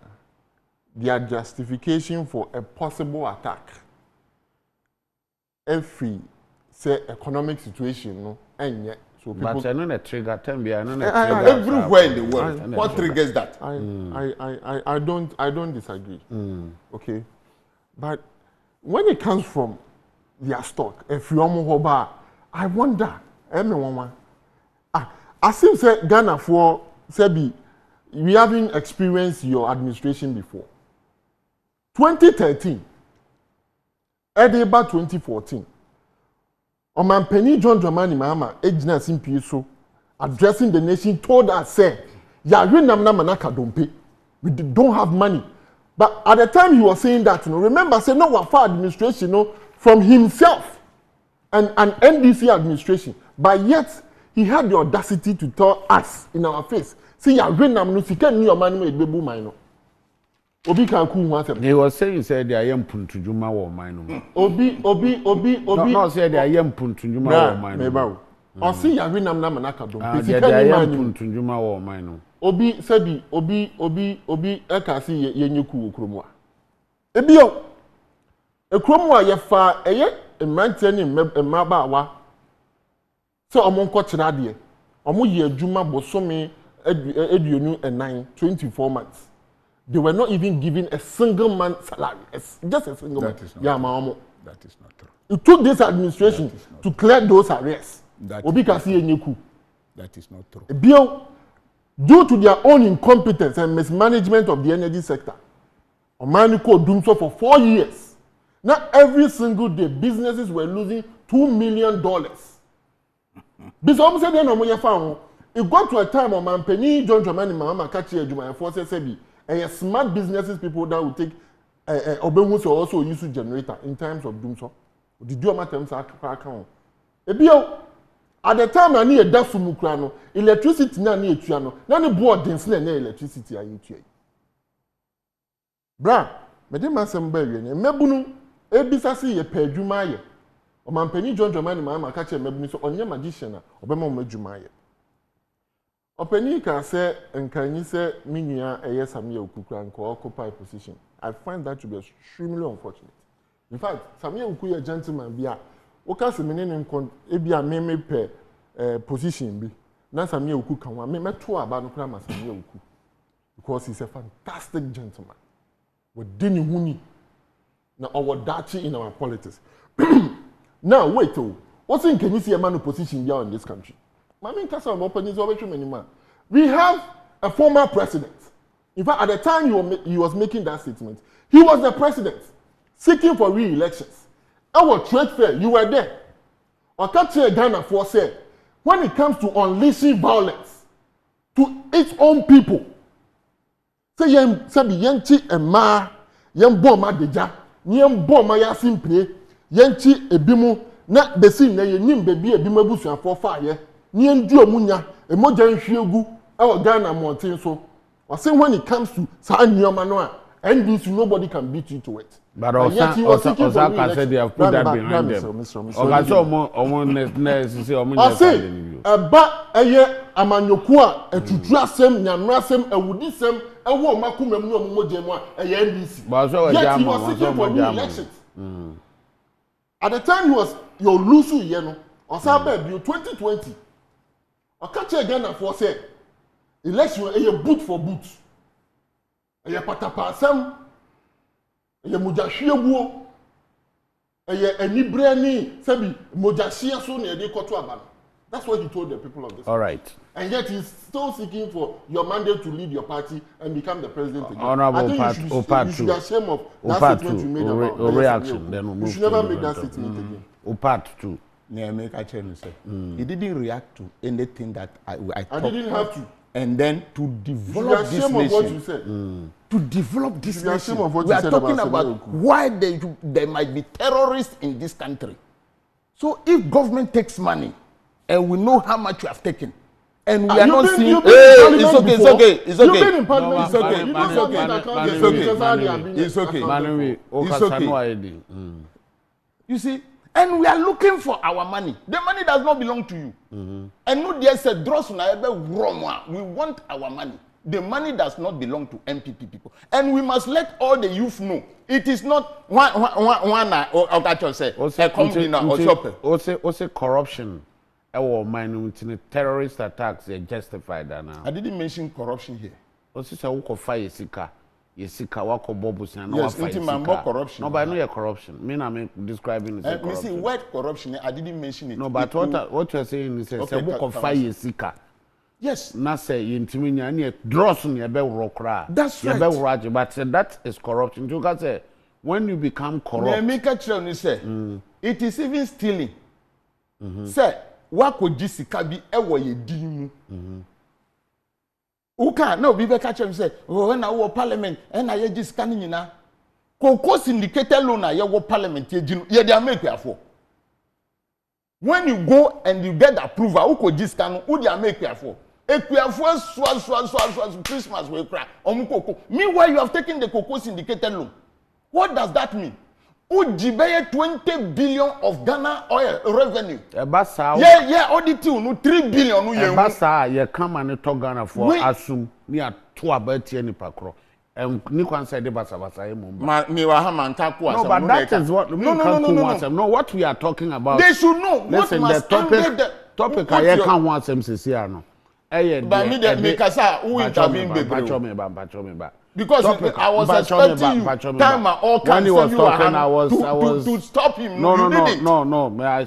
their justification for a possible attack. Every say economic situation no enye so people but I know the trigger time be I know the trigger everywhere in the world. What triggers that? I don't disagree. Okay, but when it comes from their stock, if you hoba, I wonder. I seem say Ghana for Sebi, we haven't experienced your administration before. 2013. Edeba 2014. Mpensenmpensenmu John Dramani Mahama, Ejina Simpiso, addressing the nation, told us, say, we don't have money. But at the time he was saying that, remember, say, no, our administration, from himself and NDC administration, but yet he had the audacity to tell us in our face, say, Obi can cool one. They were saying said they are young Puntujuma or mine. Obi. No, said they are young Puntujuma or mine. Or see ya win manaka don't. They are young Puntujuma or mine. Obi said Obi eka see yenyuku okromwa. Ebio okromwa ye fa eye mrantie ni mmaba wa. Se omon ko kira de. Omo ye adwuma bosome eduonu enan 24 months. They were not even given a single month salary. Just a single month. That is not true. It took this administration to clear those arrests. That is not true. Due to their own incompetence and mismanagement of the energy sector, Omaniko doing so for 4 years. Now every single day, businesses were losing $2 million. It got to a time when Mpensenmpensenmu John Dramani Mahama catch a forces sebi. And smart businesses people that will take Obenwusi also use to generator in times of doom so. The dual terms are account. At the time I need a dafu mukrano, electricity na ni etuano, na ni board dens na electricity ayi etua. Bra, me dem asem ba wie ne mebunu ebisa se ye padwuma ye. O Mpensenmpensenmu John Dramani Mahama ka che mebunu so onye magician na obema mo adwuma ye. Openi can say nkanyi say minua eye Samia Okukura nko occupy position. I find that to be extremely unfortunate. In fact, Samia Okuku a gentleman bia o ka se menene nko e bia me pe position bi. Na Samia Okuku kan wa me to aba no kura ma Samia Okuku because he's a fantastic gentleman. We dini huni na our dachi in our politics. Now wait what's in can you see a man position here in this country? We have a former president. In fact, at the time he was making that statement, he was the president seeking for re-elections. Our trade fair, you were there. Okache Ghana for said, when it comes to unleashing violence to its own people, say yem sabi yenchi ema yem bomma deja, yem bomma ya simple, yenchi ebimu na besi na yenim bebi ebimu busu for fire. Ni ndu omunya emoja nhwiegu e Ghana mountain so I say when it comes to Sanyoma no NDC nobody can beat you to it. But Osaka said they have put that behind them. Okay, so I say eba eye amanyoku a etutu asem nyamra asem awudi sem ewo makumam no omoje mu a eye NDC. But so he was seeking for re-elections. At the time he was your lusu ye no Osaka be 2020. Okache Ghana for say election a boot for boot. A patapa sam a mujashiebuo a enibrani sabi mujashia so near the Kotuaban. That's what he told the people of this. All right. And yet he's still seeking for your mandate to lead your party and become the president again. Honorable I think you should be ashamed of that statement you made about reaction. Then we'll you should never make that statement again. part 2. He didn't react to anything that I didn't have to. And then to develop this nation. What you said. To develop this nation. We are talking about why there might be terrorists in this country. So if government takes money and we know how much you have taken, and we are not seeing, it's okay. You've been in parliament. It's okay. It's okay. You see, and we are looking for our money. The money does not belong to you. And no, there's a dross wrong. We want our money. The money does not belong to MPP people, and we must let all the youth know. It is not one. Say corruption. Our minority terrorist attacks are justified now. I didn't mention corruption here. Also, say who fire Yesika, wako bobus and yes, corruption. No, but I know your corruption. I'm describing it as corruption. See, word corruption, I didn't mention it. No, but what you're saying is say who fire Yesika. Yes. Na say intiminya any dross on your bell rockra. That's right. But that is corruption. You can say when you become corrupt. It is even stealing. Say, wako jisika bi ewo ye dimu. Uka no be catch him say when I parliament and I just scanning nyina Cocoa syndicated loan I wo parliament ye dey make for. When you go and you get approval who could just scan who dey make for. Equiafo so Christmas we cry cocoa. Meanwhile you have taken the cocoa syndicated loan. What does that mean? Ujibeye 20 billion of Ghana oil revenue. Yeah, audit no 3 billion no ye. Basa ye come and talk Ghana for assume ni ato abati ni pakro. Ni kwan say de basa ye mumba. Me wa ha man ka ko asem. No, but that is what no, what we are talking about. They should know. Listen, what the topic I can ho asem sisi ano. But me kasa who intervene bebre. Because I was expecting you time all when he was talking, I was to stop him. No.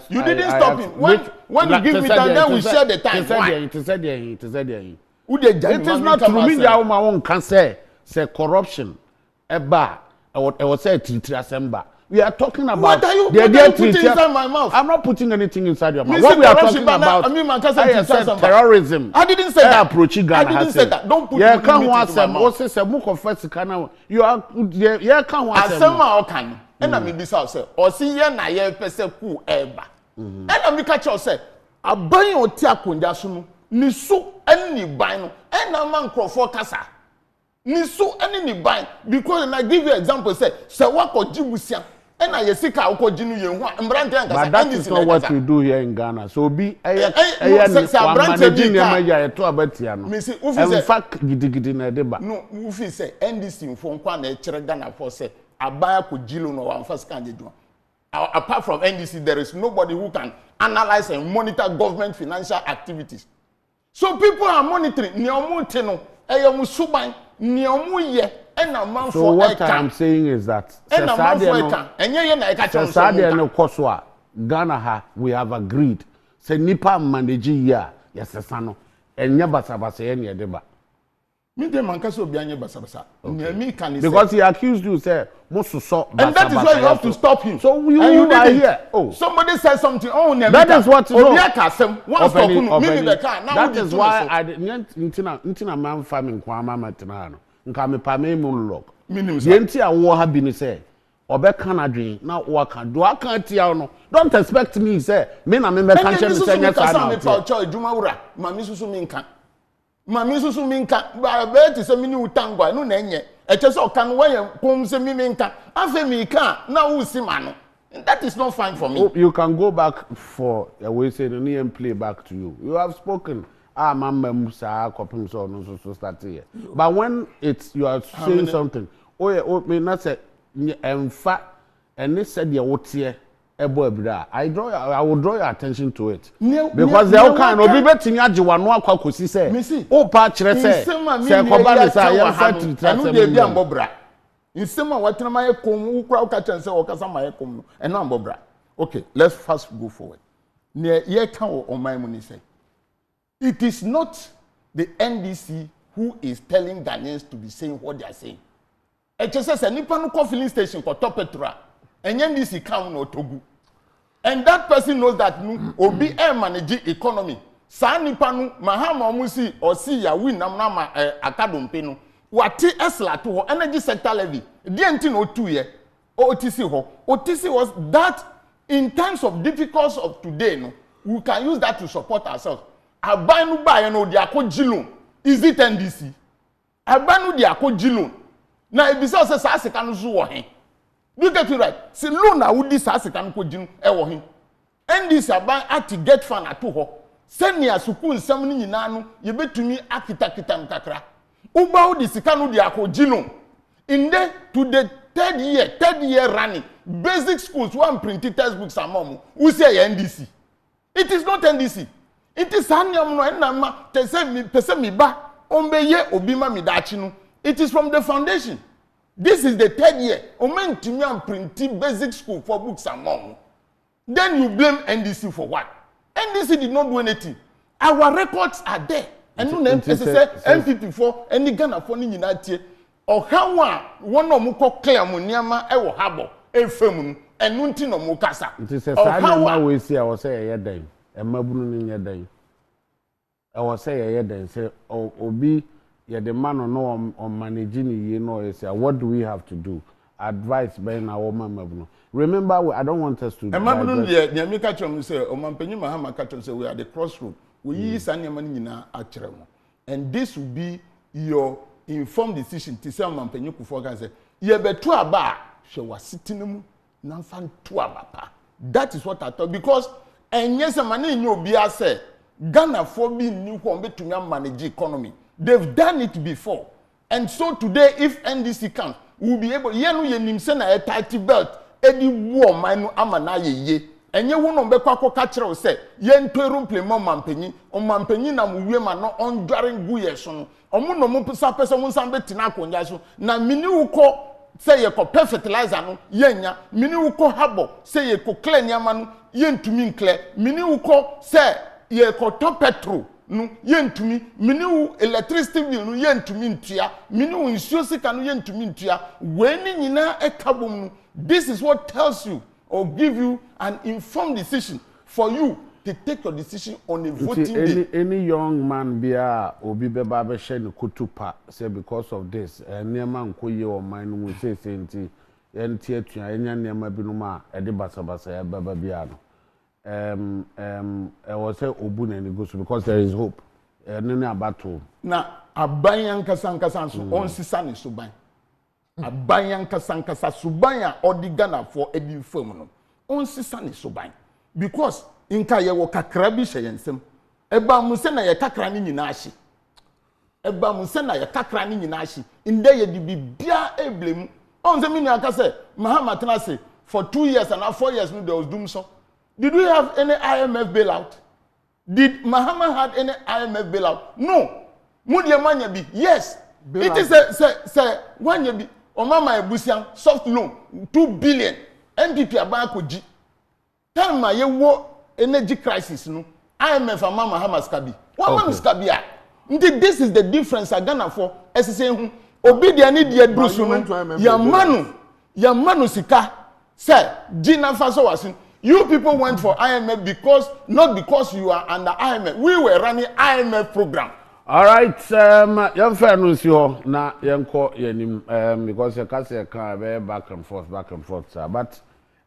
You didn't stop him. When you give me time, then we share the time. It is not true. Me ya my own can say corruption. Eba, I was say Asemba. We are talking about what are you putting inside my mouth? I'm not putting anything inside your mouth. What we are talking about, I said terrorism. I didn't say that. Approaching Ghana. I didn't say that. Don't put yeah, can't want some. What say some confess kana? You are yeah can't want some. Asema okan. Ena me bisa say o si ye na ye pese ku eba. Ena me ka che say aban oti akonja so no ni so ani ban no ena man crofo kasa. Ni so ani ni ban because I give you example say wako jibusia. But that is not what we do here in Ghana. So be in fact gidigidi na deba. No, we say NDC for na chere Ghana for say abaya ko jilo no wan first kan do. Apart from NDC there is nobody who can analyze and monitor government financial activities. So people are monitoring ni omo no eyemu suban ni omo ye. So what I'm saying is that Ghana we have agreed. Say nipa manage year yes sano enya basabasa enya deba. Because he accused you say mususo and that is why you have to stop him. So you are here. Oh, somebody said something. Oh, that is what you know. That is why I intina man farming kwa mama tenano. Nka me pa me monologue. The enti a wo ha bi ni say obeka na dwen na wo aka do aka tia no. Don't expect me say me na me kan che me say nyata na. Me pa cho adwuma wura mami susu mi nka ba be ti say me ni utangwa no na enye e che say oka no we kom say me nka afa mi ka na wo si ma no. That is not fine for me. You can go back for a way say no and play back to you. You have spoken. Mama Musa coping so start here. But when it's you are saying something, me not say in fact and they said you what here I will draw your attention to it. Because they all kind of be betting Yajiwa no kwakusi say. Oh pa chere say koba say ya fat to Insema watina maye kom ukra ukacha say okasa maye kom and no ambobra. Okay, let's fast go forward. Ne ye kan o oman mu ni say. It is not the NDC who is telling Ghanaians to be saying what they are saying. It just says a nipa no filling station for top petrol. And NDC come no Togo. and that person knows that obi manage economy saa nipa no mahama omusi osi ya win nam na ma akadompe no wate esla to ho energy sector levy die nti no otu ye otisi ho otisi was that in times of difficulties of today no we can use that to support ourselves abanu buy no dia ko gilon is it NDC abanu dia ko gilon na ebisa se saa sika no so wo he you get it right see loan na wudi saa sika no ko ginu e wo he NDC aban at get fan ato ho senia suku nsam ni nyina no ye betumi akitakita nkakra uba udi sika no dia ko gilon in the to the third year running basic schools one printed textbooks among who say NDC it is not NDC it is anyam no enama tese mi ba ombeye obima mi dachi no it is from the foundation this is the third year omentimi am printed basic school for books among then you blame NDC for what NDC did not do anything our records are there and no name say MPP for any Ghana for ni nyina tie ohawa one no muko clear mo niama e wo habo efem nu enu nti no mo kasa nti se sa niama we si a wo say ye dan e mabunu ni nye dan e wo say ye dan say obi ye the man no on managing ye no say what do we have to do advice by na wo mabunu remember I don't want us to e mabunu ye nyame ka chom say o mampanyi mahama ka chom say we are the crossroad we yi sa niama ni nyina akere mo and this will be your informed decision to say mampanyi kufo ka say ye betu aba hwe wasitinamu na mfa to aba pa that is what I thought because enye se mane nyi obi ase Ghana for be ni ko betumi manage economy they've done it before and so today if NDC comes we'll be able ye no ye nim se na a tight belt edi wo man no amana ye enye wo no be kwa ka kire wo se ye ntoru implement mampanyi na mo wie ma no on dwaring gu ye so no omo no mo pesa mo san betina akonya so na mini wo ko say ye ko fertilizer no yenya mini wo ko habo say ye ko clear niama no ye ntumi clear mini wo ko say ye ko to petrol no ye ntumi mini wo electricity bill no ye ntumi ntua mini wo nsuo sika no ye ntumi ntua we ni nyina ekabom no this is what tells you or give you an informed decision for you to take your decision on a voting day. Any young man bia obi beba be share ne kutupa say because of this niema nkoye o man no say nti enti atua enya niema binum a ede basabasa ya baba bia no I was say obu na go so because there is hope nene abato na aban yankasa so on sisa ne suban aban yankasa suban a odi Ghana for edi fam no on sisa ne suban because inka ye wo kakra bi hye yensem eba mu se na ye kakra ni nyina ahye eba mu se na ye kakra ni nyina ahye inde ye di bibia eblem on se minu aka se Mahama tena se for 2 years and 4 years no there was doom so did we have any IMF bailout did Mahama had any IMF bailout no mudie manya bi yes bailout. It is say wanya bi o mama ebusian soft loan 2 billion MPP aban akoji time ma ye wo energy crisis no IMF and Mama Hamas Kabi. What Mama Kabi? This is the difference I Ghana for SSA obi dia ni dia drusu no ya manu sika say Gina Faso was you people went for IMF because not because you are under IMF we were running IMF program. All right yan fa no si ho na yenko yanim because you can say back and forth sir. But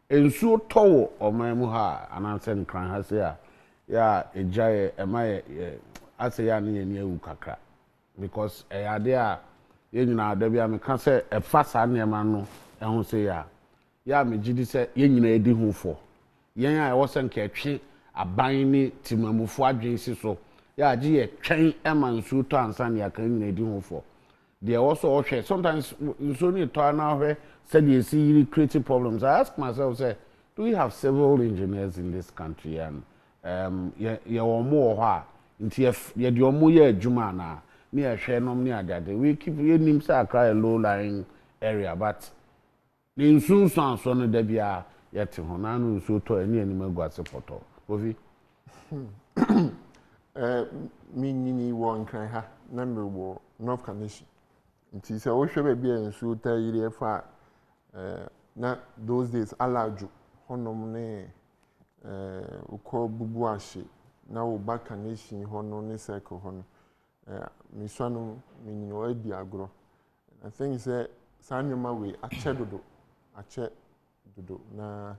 ensuo towo omamu ha ananse nkran ha se ya ejaye emaye ase ya ne ye ewu kakra because ade a ye nyina da bia me ka se efa sa ne ma no ehun se ya me gidi se ye nyina edi hu fo yen a wo se nka twe aban ni timamufo adwen si so ya agi ye twen ema nsuo to ansa ne aka nyina edi hu fo they also okay sometimes so need to now where said you see creative problems. I ask myself say do we have civil engineers in this country and ya omo ha nti ye de omo ye adwuma na me ehwe nom ne adade we keep ye nim say akra a low lying area but the nsunsun so no da bia yete ho na no nsu to ani ani magwase poto ovi mi nyini wo nkran ha na me wo North Carnation nti se wo hwe ba bia nsu ta yire fa na those days alaju honom ne ukọ bubu ahye na wo back nation ho no ne circle ho no misua no minyo adi agro. I think say sanyoma we ache dodo na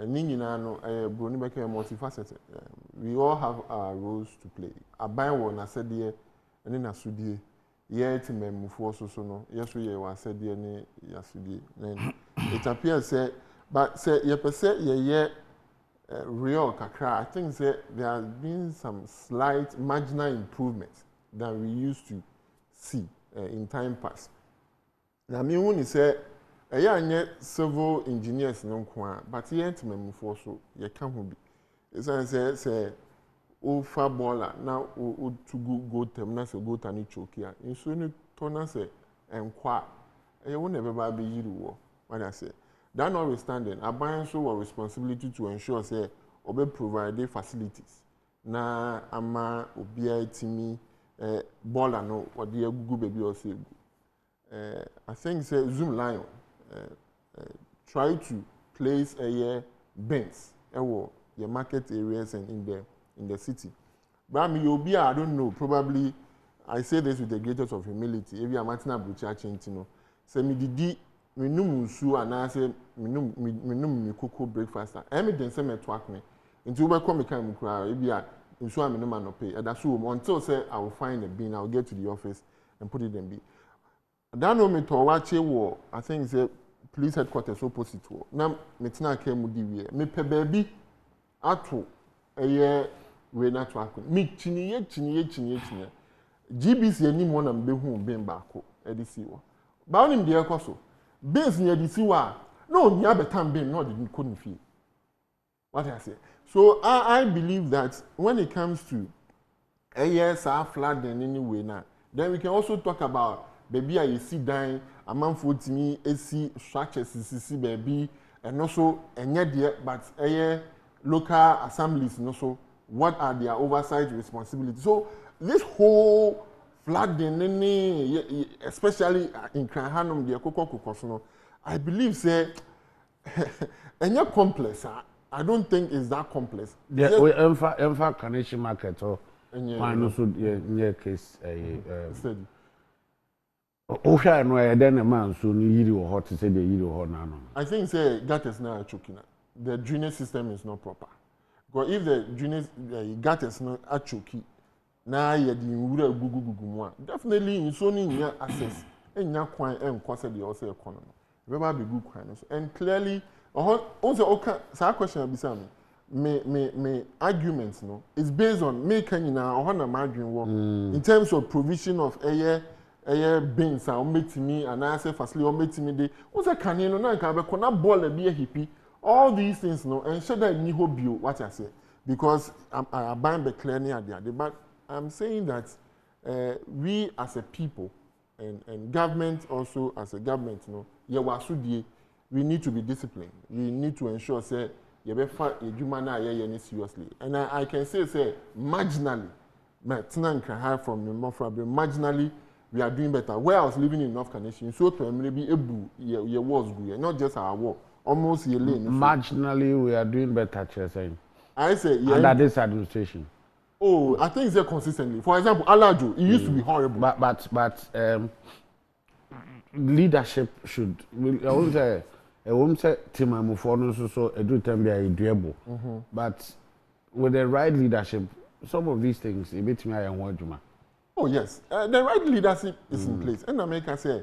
ni nyina no broni beka multifaceted. We all have our roles to play. Aban wo na sede ene na sudie ye timemufo so no yeso ye wa sede ne yasudie. Then it appears say but say ye pese ye real kakra. I think say there has been some slight marginal improvements that we used to see in time past. Na me woni say anye civil engineers no kwa but ye timemufo so ye ka ho bi. Say o fa baller na o to go tem na say go tani chokia. Inso ni to na say enkwa e wo na be ba be yiri wo. What I say that notwithstanding, Aban so a responsibility to ensure say obe provide facilities. Na ama obia timi baller no or the gugu baby or say I think say Zoom Lion try to place a bins your market areas and in the city. But me obia I don't know, probably I say this with the greatest of humility. If you are Martina Bucha Chintino, say me didi minum nsu anase minum mikoko breakfast evidence say me twak me nti we come kan mu kra e bia nsu a minum anope eda so until say I will find a bin, I will get to the office and put it in bin. That no me to wache wo I think say police headquarters opposite wo na metina ka mu di wie me pe baabi ato eye we na twak me chiniye GBC anim wona mbehu bin baako edisi wo ba onim de ekoso base near the siwa no nya betam bin no didn't couldn't feel what I say. So I believe that when it comes to a yes flood in any way now, then we can also talk about baby I see dying a man for me AC structures CC baby and also but a local assemblies and also what are their oversight responsibilities. So this whole flooding, especially in Kranhanum, the Koko, I believe say, and you're complex. I don't think it's that complex. Yeah, we emphasize connection market or one also near case study. Osha no then a man so ni yiri hot to say the yiri hot now. I think say gutters now choking. The drainage system is not proper. Because if the drainage gutters not are choky. Na ye di wura gugu mu a definitely nso ni nya access enya kwan enkwase de o say economy we ba be good kwan so and clearly on say okay sa question abisa me arguments no is based on me kan na na ma adwen wo in terms of provision of air bins a ometimi and answer facility ometimi de on say kan no na kan be kona ball e be hippie all these things no and should that ni hobio what I say because I ban be clear near there but I'm saying that we as a people and government also as a government, we need to be disciplined. We need to ensure say seriously. And I can say marginally, marginally we are doing better. Where I was living in North Carolina, so to maybe your wars good, not just our war, almost year lane. Marginally we are doing better, saying. I say under this administration. Oh, I think it's there consistently. For example, Alajo, it used to be horrible. But leadership should. I won't say Timamufo so do time be doable. But with the right leadership, some of these things it makes me I want. Oh yes, the right leadership is in place. And America say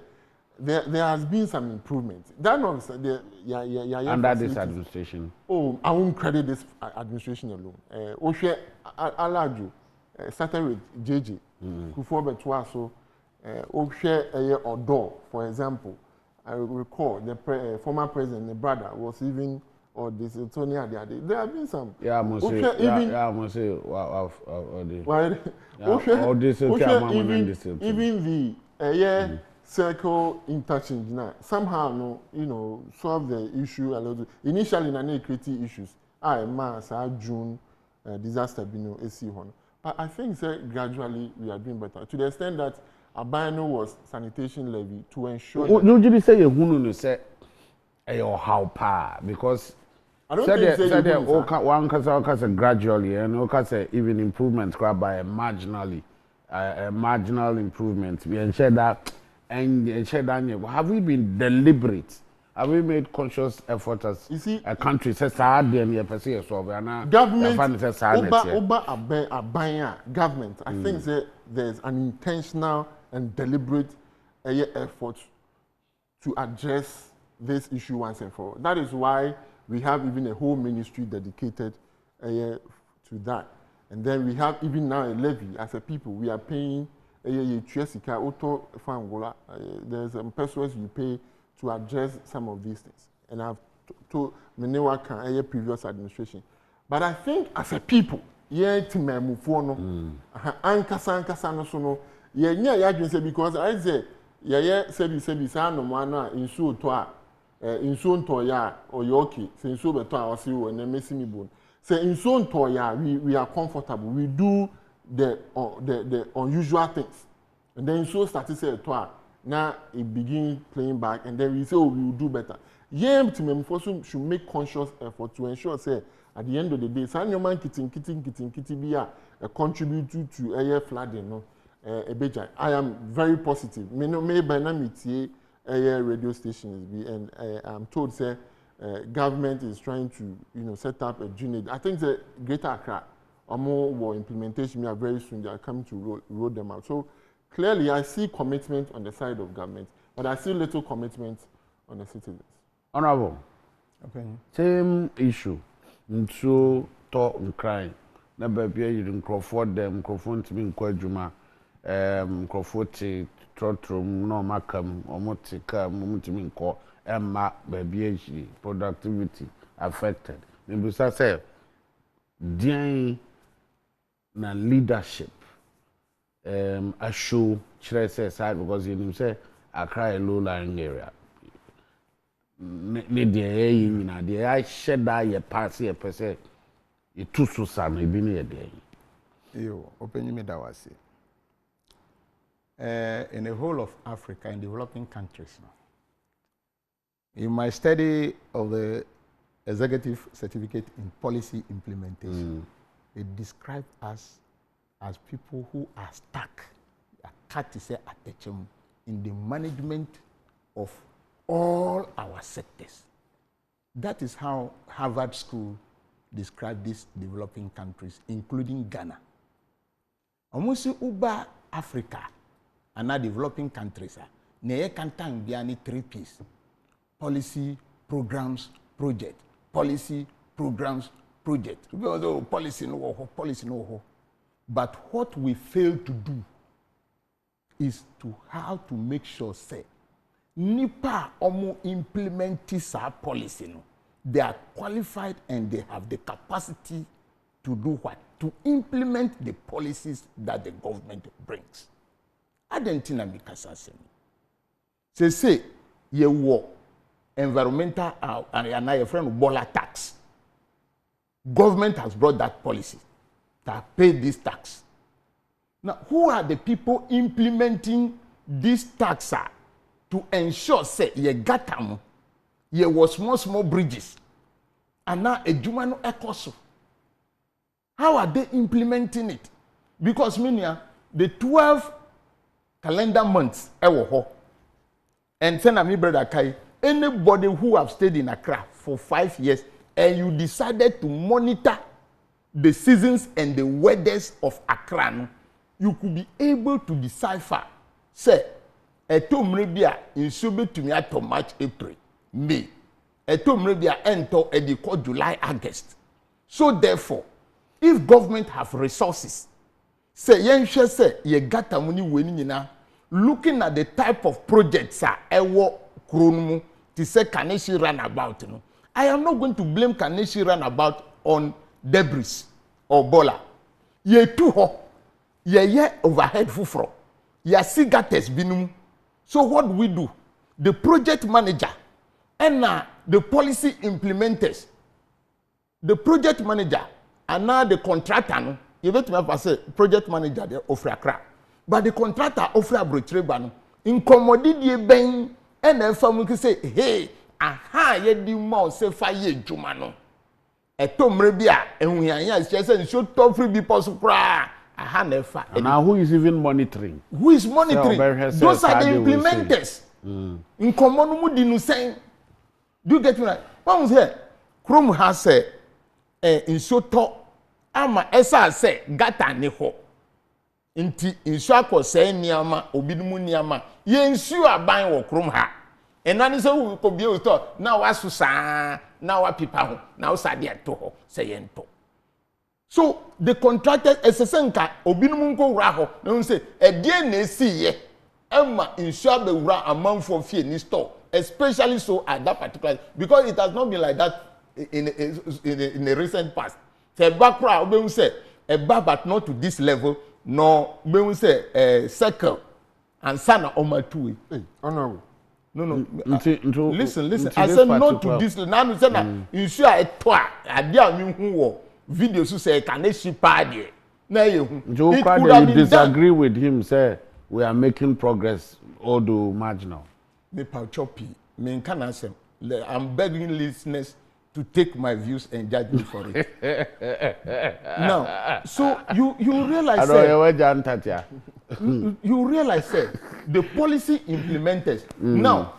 there has been some improvement. That not under this administration. Oh, I won't credit this administration alone. Oshe Alajo started with JJ. Before so Oshe Odo, for example, I recall the former president, the brother, was even or this Tony Ade. There have been some. Yeah, I must say. I must say. Wow. Even the circle interchange now somehow solve the issue a lot. Initially, na creative issues. March, June, disaster but I think gradually we are doing better to the extent that Abano was sanitation levy to ensure. You say you say how pa because I don't think say one can gradually and can even improvement by a marginal improvement. We ensure that have we been deliberate? Have we made conscious effort as a country? Says government government. I think that there's an intentional and deliberate effort to address this issue once and for all. That is why we have even a whole ministry dedicated to that. And then we have even now a levy as a people. We are paying there's some pesos you pay to address some of these things. And I've told Menewaka previous administration. But I think as a people, because I say, sebi no mana insu to insu nto ya oyoki se insu beto a wasi wo na mesi mi bon se insu nto ya we are comfortable, we do the unusual things, and then insu start to say to now it begin playing back, and then we say, oh, we will do better. Should make conscious effort to ensure, say, at the end of the day, some man kitty be a contribute to air flooding. I am very positive. Maybe a radio station, and I'm told, say, government is trying to, set up a junior. I think the Greater Accra or more implementation are very soon. They are coming to roll them out. So clearly, I see commitment on the side of government, but I see little commitment on the citizens. Honorable, same issue. So talk and crying. Never be you Crawford them, Crawford to me Kwajuma, Crawford to Trotrum, no Macam, or Motica, Mumutimin call, Emma, baby, productivity affected. Nibusa say, dear na leadership. A show, should I say, side because you say, I cry a low lying area. I shed that your party a per se. It too so sad, maybe near day. You open me that was in the whole of Africa, in developing countries. In my study of the executive certificate in policy implementation, it described us as people who are stuck, in the management of all our sectors. That is how Harvard School described these developing countries, including Ghana. Almost Uba Africa and our developing countries, ne kantang biani 3 P's: policy, programs, project. Policy, programs, project. Policy no. But what we fail to do is to how to make sure, say, nipa omo implement this policy. No, they are qualified and they have the capacity to do what? To implement the policies that the government brings. Adentina mikasa semi. Say ye wo environmental and your friend Bola tax. Government has brought that policy that pay this tax. Now, who are the people implementing this tax to ensure, say, ye gatam, ye was small bridges, and now a Jumano Ecoso? How are they implementing it? Because, the 12 calendar months, and send me brother Kai, anybody who have stayed in Accra for 5 years, and you decided to monitor the seasons and the weathers of Accra, you could be able to decipher, say, a tomrebia in Sube to me at March, April, May. A tomrebia enter at the July, August. So therefore, if government have resources, say, yen say, ye gata muni winning looking at the type of projects ewo kronumu to say Kaneshi runabout. I am not going to blame Kaneshi runabout on debris or bola. Ye too ho. Ye overhead fufro. Ye sigates binum. So what do we do? The project manager and the policy implementers, the project manager and now the contractor. You bet me say project manager they offer Accra, but the contractor offer Abutreba. In commodity ben and then family say, hey, aha, ye di more say 5 years jumano. etomre bi a ehuanya say nsuo tɔ free bi pɔ so kra aha na efa. And now who is even monitoring? Who is monitoring? Those are the implementers. Nkomo no mu di no sen. Do you get me right? One say Chrome has nsuo tɔ ama esa say gata ne ho. Nti nsuo akɔsɛ nneɛma obi no mu nneɛma ye nsuo aban wɔ Chrome ha. Enani say we ko bie to na waso saa na wa pipa ho na wo sade ato ho say yento. So the contracted esesenka obi no mu nko wura ho na say edie na esiye emma nsuo abewura amanfo fie ni store, especially so at that particular, because it has not been like that in the recent past. Say bakra obe say eba but not to this level. No, we say circle and sana omatuwe. Hey, honorable. No. Listen. I said not to this. Now you say na ensure etwa adia mi hu wo video so say can she party. Na ye hu. Joe Crowder, you disagree with him, say we are making progress, although marginal. Me pa choppy. Me can answer. I'm begging listeners to take my views and judge me for it. Now, so you realize you realize the policy implementers. Now,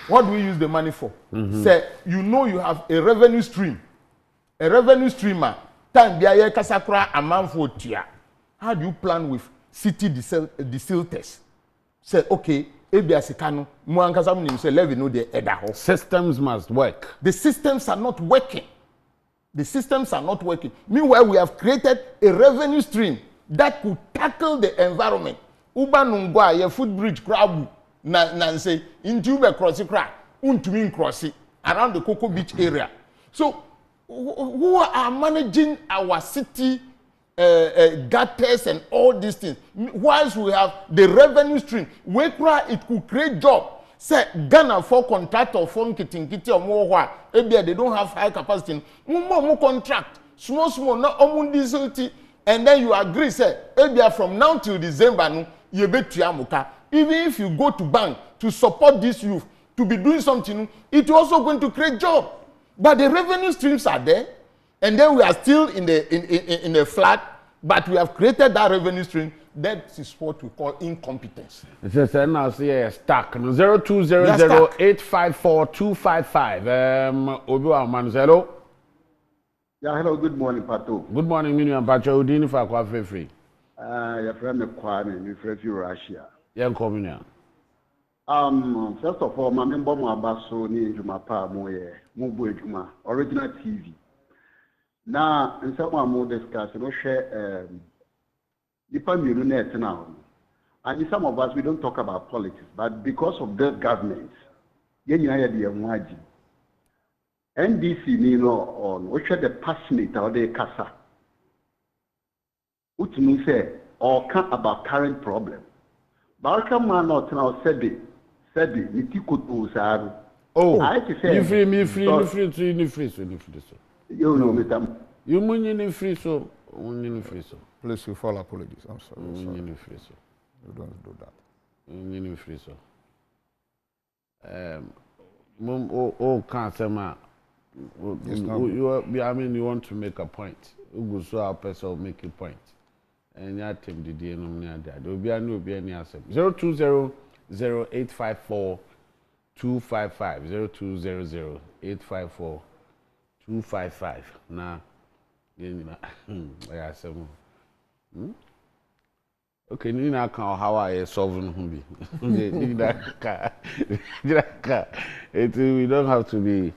what do we use the money for? Say you know you have a revenue stream. A revenue streamer. Time biya kasakura amanfo tia. How do you plan with city desilters? Say okay, ebiasikano mu ankasa mu say levy no dey eda ho. Systems must work. The systems are not working. Meanwhile, we have created a revenue stream that could tackle the environment. Uba nungwa ye footbridge crab na say into be cross cra untumi cross around the Cocoa Beach area. So who are managing our city gutters and all these things? Whilst we have the revenue stream, where it could create job. Say Ghana for contractor for nkiti or more they don't have high capacity. More contract, small, not diesel, and then you agree, say from now till December, no, you bet to even if you go to bank to support this youth to be doing something, it's also going to create job. But the revenue streams are there, and then we are still in the flat, but we have created that revenue stream. That is what we call incompetence. It says now see stack 0200-854-255. Obiwa Manzelo. Yeah, hello, good morning, Pato. Good morning, Minion Pacho. Udini for kwa free. Your friend Kwame, you friend Russia. Yeah, communion. First of all, my member Mabaso ni Jumapa Moye, Mubu Juma, original TV. Now, in some more discuss, no share now. And some of us, we don't talk about politics, but because of this government, NDC, on which are the passionate or the casa, which means say, or come about current problem. Barka man not now said it, Nitikutu Saru. Oh, I say, you free. You know, Mr. You mean free so. Please, you fall apologies. I'm sorry. You don't do that. You free so. Can't say ma. I mean, you want to make a point. You go so our person will make a point. And you attempt the day no near that. There will be any answer. 0200-854-255. 0200-854-255. Now. Okay, you know how I solve we don't have to be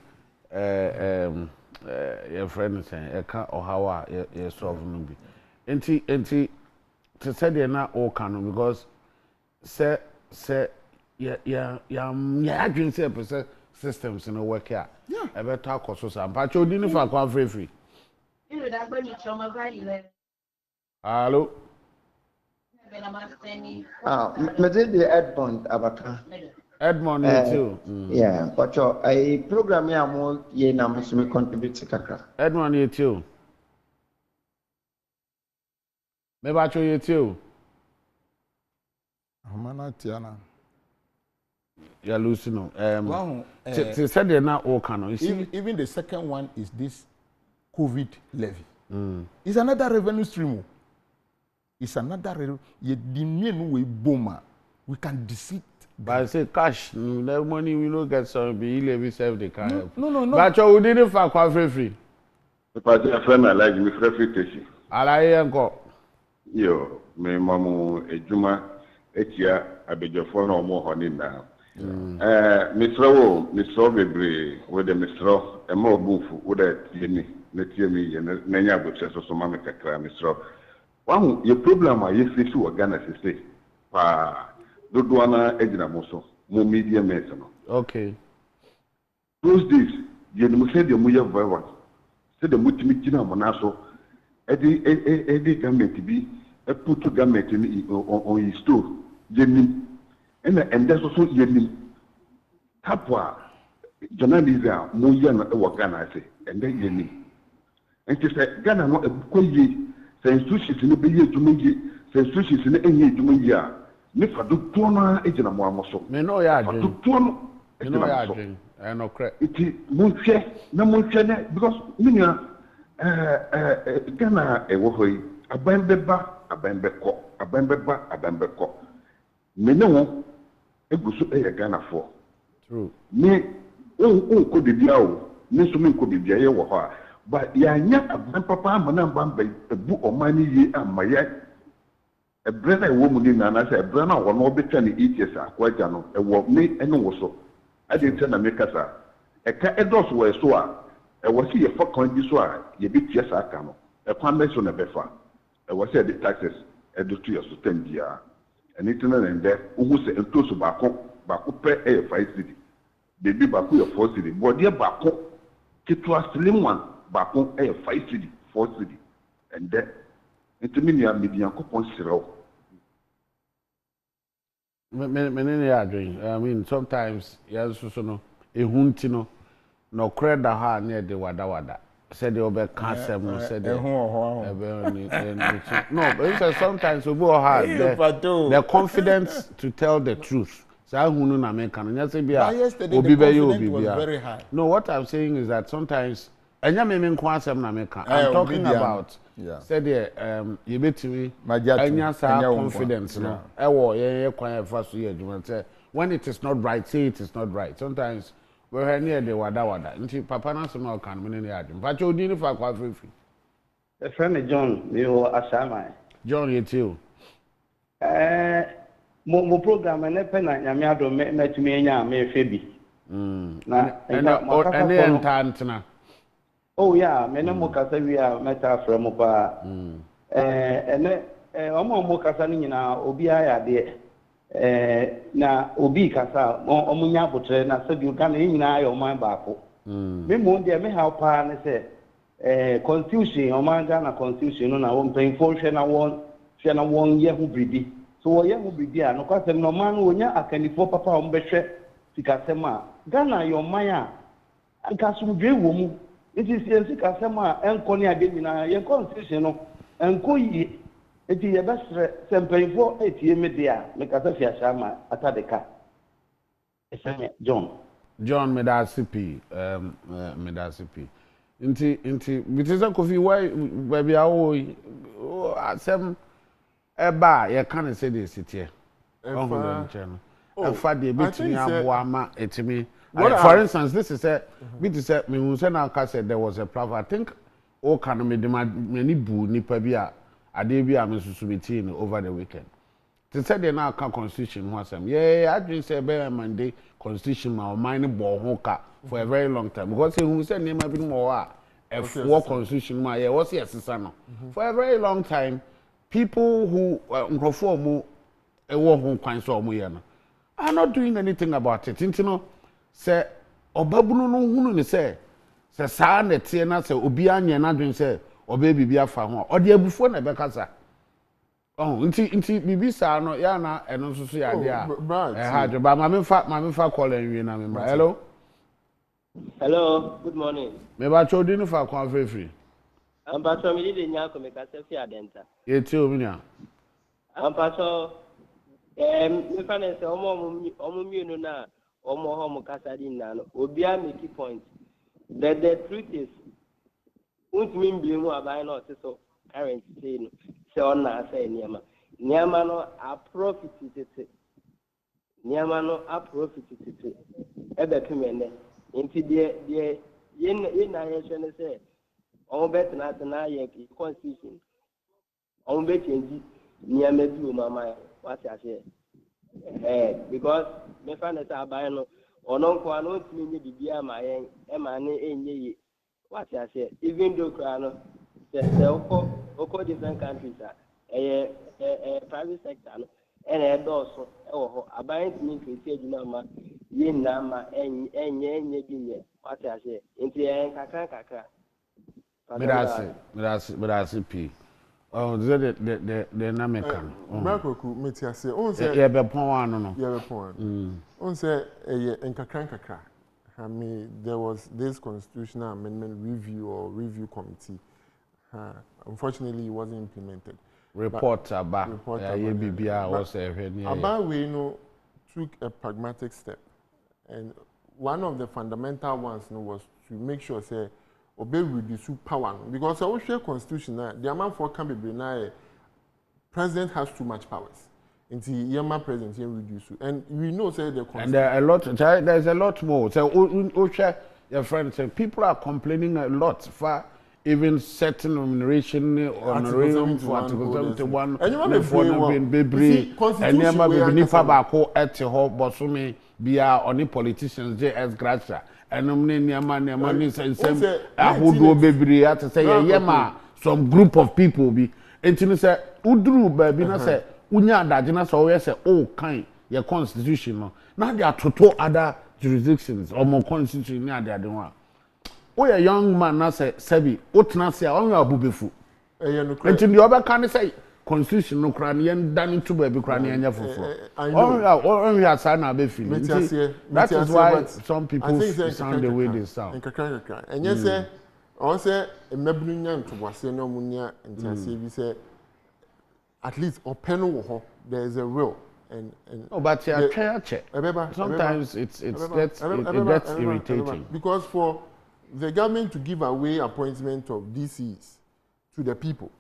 your friend saying or how I solve Enti to say they're not all canon because say systems in a work here. Yeah. I better talk or so. But you didn't for free. Hello. Medidi Edmond Abaka. Edmond, you too. Yeah, but a program ya mo ye na musumi contribute kakra. Edmond, you too. Maybe I show you too. Tiana. You're losing. They said they're not all canon. Even the second one is this COVID levy. It's another revenue stream. It's another revenue. We can deceive. But I say cash, the money we don't get some be levy self they can't help. No. But you didn't for quite free. The party a friend I like me free taxi. Alaye enko. Yo, me mamu ejuma etia abejofo na omo honi na. Misro bebre with the misro e ma obufu with the yemi na tiemi ye na nya abotse so ma me kakra misro. One your problem are you face to Ghana say pa dodo na ejina mo so mo media mess no. Okay. Those days you no say the mo ye viral. Say the mutimi gina mo na so edi government bi put government on his store yenim and that's also yenim tapwa journalism mo ye no e wo Ghana say and then yenim and say Ghana no ekoye say institutions no be ye dwumaye say institutions no enye dwumaye a me fa do to no ejina mo amoso me no ya adwen to no me no ya adwen e no kre iti mo hwe na because minia Ghana ewo hoyi abambeba abambeko mene wo egusu Ghana for true me o ko bibia o me so me ko bibia ye wo ho but ya nya abambapa amana bamba ebu omani ye amaye ebre na ewo mu ni na say ebre na wo no betwa ni ETS akwaja no ewo me ene wo so ade ntia na me kasa eka edos wo so a was here for countries where you be yes, I can. A convention of Befa. I was said the taxes and do to your sustain year. And it's and there who say a close baco pay a 5 city. Baby baku your 4 city. But dear baco, it was slim one baco a 5 city, 4 city. And there into median coupon zero. Many are doing. I mean, sometimes, yes, so a huntino. No credit ha near the wada said the over cancer said no but sometimes we go hard the confidence to tell the truth so hunu na me kan nya say bia obi be you obi bia no what I'm saying is that sometimes enya me nko asem na me kan I'm talking about said you betimi enya sa confidence no e wo ye kwan e fa so ye adwuma say when it is not right say it is not right sometimes we're near the wada. Nti papa na so na kan me ne adwum. Pa che odi ni fa kwa free. A friend John, you asama. John yetio. Mo program na pe na nyame ado me tumi enya me fe bi. Na ene entantena. Oh yeah, me na mo kasa wi a meta fra mo pa. Ene omo kasa ni nyina obi aya de na obi kasa omunya botre na sabi ka na nyina ayo man baako me mo de me ha pa ne se constitution omanga na constitution no na won pen fo hwe na won ye hu bibi so wo ye hu bibi a no kwasem no man wonya akanifo papa o mbehwe sikasem a Ghana yo man a nkasumdwe wo mu iti sikasem a enko ne ade nyina ye constitution no enko yi eti ye besre sempenfo etie media me kasa fi ashama atadeka eseme John Medasipi Medasipi inti bitisa kofi why baby awo asem eba ye kan say dey sitie ohun channel afa dey betimi aboa ma etimi for instance this is a bit is a me say na ka said there was a problem I think o kan me de mani bu nipa bi a ade bi am susumiti over the weekend to say they now can constitution who asem I dream say be Monday constitution ma o mine bo ho ka for a very long time because who say name bi mo a for constitution ma ye was yesesa no for a very long time people who nkrofo mu e wo ho kwan so mo ye no are not doing anything about it intino say obabunu no hunu ni say saa na tie na say obi anya na dwen say obe bibi afa ho ode abufo na be kasa nti bibi saa no ya na eno so ya de a ha jo ba ma me fa call enwie na me bra hello good morning me ba chodi no fa kwa free ampaso mi de nya ko me kasa fi adenta yeti obi nya ampaso me fa na se omo mienu na omo ho mo kasa di na no obi a make point the truth is untumi mbiemu aban na ɔte so current say no sɛ ɔna asɛ nneɛma no a profit tete nneɛma no a profit tete ɛbɛpem ɛnɛ nti deɛ yɛn na yɛhwɛ no sɛ ɔmo bɛtena yɛ constitution ɔmo bɛkyɛnji nneɛma bi wɔ mu ama wate aseɛ because mefa ne sɛ aban no ɔno nko a no ntumi nye biribi ama yɛn ɛma ne ɛnyɛ yie wate aseɛ even though koraa no sɛ wokɔ different countries a ɛyɛ private sector no ɛna ɛdɔɔso ɛwɔ hɔ aban ntumi nkirisi adwuma ama yɛn nyinaa ma ɛnyɛ bi nyɛ wate aseɛ nti ɛyɛ nkakra Mirasi P. Oh, the Namekan. Mrakoku, Metiase, on say, yeah, Bepon, yeah, Bepon. On say, in Kakranka. I mean, there was this constitutional amendment review committee. Unfortunately, it wasn't implemented. Report about BBR was about we took a pragmatic step, and one of the fundamental ones was to make sure say obey reduce power because our share constitution the amount for can be now president has too much powers. Until Yama president reduce and we know say the and there's a lot more. So your friend said people are complaining a lot for even certain remuneration honorarium for Article 71 and for being baby and never be Nifabako at the whole Bosumi be only politicians JS Gracia and money and some who do baby to say yama some group of people be and you say Udru baby na say unya dajina so we say oh kind your constitution now there are total other jurisdictions or more constitution near the other one. Oh, a young man, na say, Sebi, Utna say, on your bubifu. And in the other can say, constitution no cranian done into baby cranian for. Oh, we are sign a beefy. That is why some people sound the way they sound. And yes, sir, also a Mebunian to Waseno Munia and we say, at least open there is a will. And but sometimes it gets irritating because for the government to give away appointment of DCs to the people,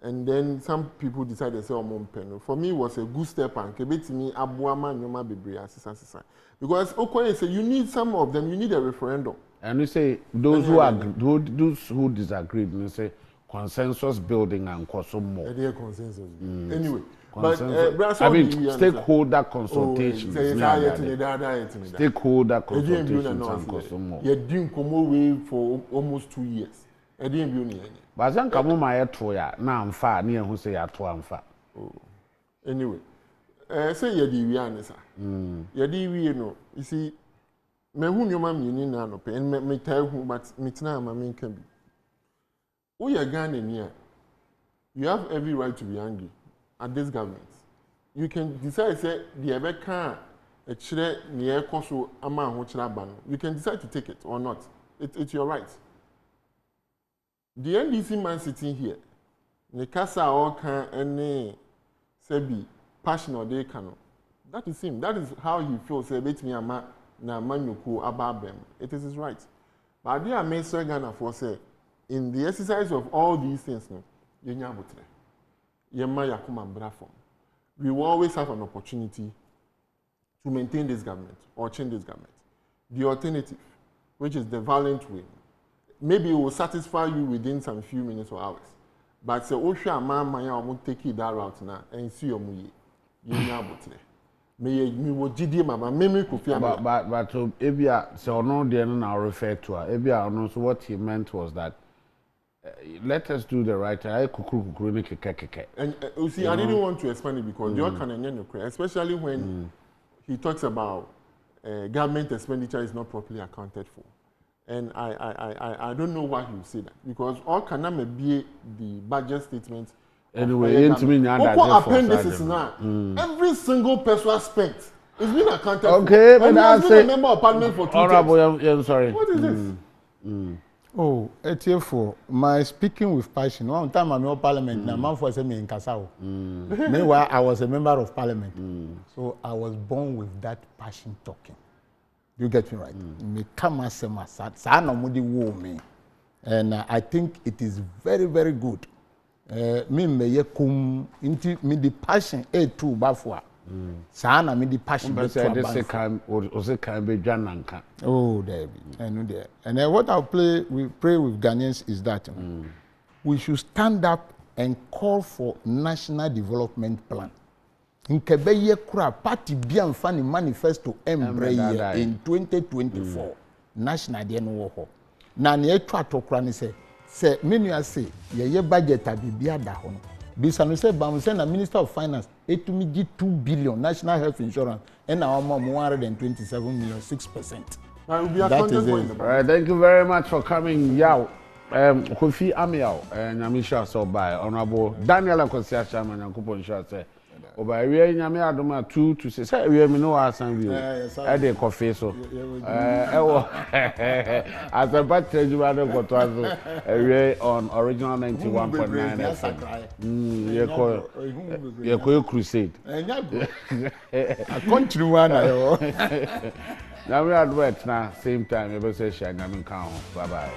and then some people decided to say, "Oh, for me, it was a good step and kebeti me abuama nyoma bebre asisa." Because Okoye say you need some of them, you need a referendum. And you say those who disagreed, you say consensus building and some more. Consensus. Anyway. But I mean, stakeholder consultations. Stakeholder consultations and consumer. You're doing Komo for almost 2 years. I didn't be but then come my etoya now I'm far near who say at one far. Anyway, say you're the Vianessa. You're the no. You see, me who your mum you need no pay and me tell who, but me now my main can be. We are Ghanaian here. You have every right to be angry at this government. You can decide say the Ebeka a chile near Koso Ama Hochila you can decide to take it or not. It's your right. The NDC man sitting here, Nekasa or can any Sebi passion or they can. That is him. That is how he feels. Say bet me ama na manuku ababem. It is his right. But there are many Ghana for say in the exercise of all these things, no, we will always have an opportunity to maintain this government or change this government. The alternative, which is the violent way, maybe it will satisfy you within some few minutes or hours. But say, Osha man, Maya won't take it that route now and see your muye. You know me wo GD mama me could feel but so Ebia so no there now refer to her. Ebia no so what he meant was that let us do the right thing. And you see, I didn't want to expand it because you're kind of especially when he talks about government expenditure is not properly accounted for. And I don't know why he will say that because all can be the budget statement. Anyway, appendices now. Every single person spent is being accounted for. Okay, but I say a member of parliament for 2 years. Honorable, I'm sorry. What is this? Oh, for my speaking with passion. One time I'm in parliament, now man for me in Kasao. Meanwhile, I was a member of parliament. So I was born with that passion talking. You get me right? Me come as a mudi wo me. And I think it is very, very good. Me ye kum into me the passion too bafwa. Sana me the passion be too bafwa. Oh, there be. I know there. And then what we pray with Ghanaians is that we should stand up and call for national development plan. In Kebeye Kura party bian fani manifesto embrace in 2024 national de no ho. Na ne etwa tokra ne say menu say ye budget abibia da ho no. Bisa no say bam say na Minister of Finance etumi gi 2 billion national health insurance and na 127 million 6%. That is it. Right, thank you very much for coming. Yaw. Kofi Amiao, Nyamisha so by Honorable Daniel Akosia Chairman and Coupon Shot say, Oba we Nyame Adoma 2 to say we me no asan view. E dey coffee so. As a bad treasurer go to we on original 91.9 FM. Ye ko crusade. A country one ayo. Nyame advert na same time you be say Nyame kan. Bye bye.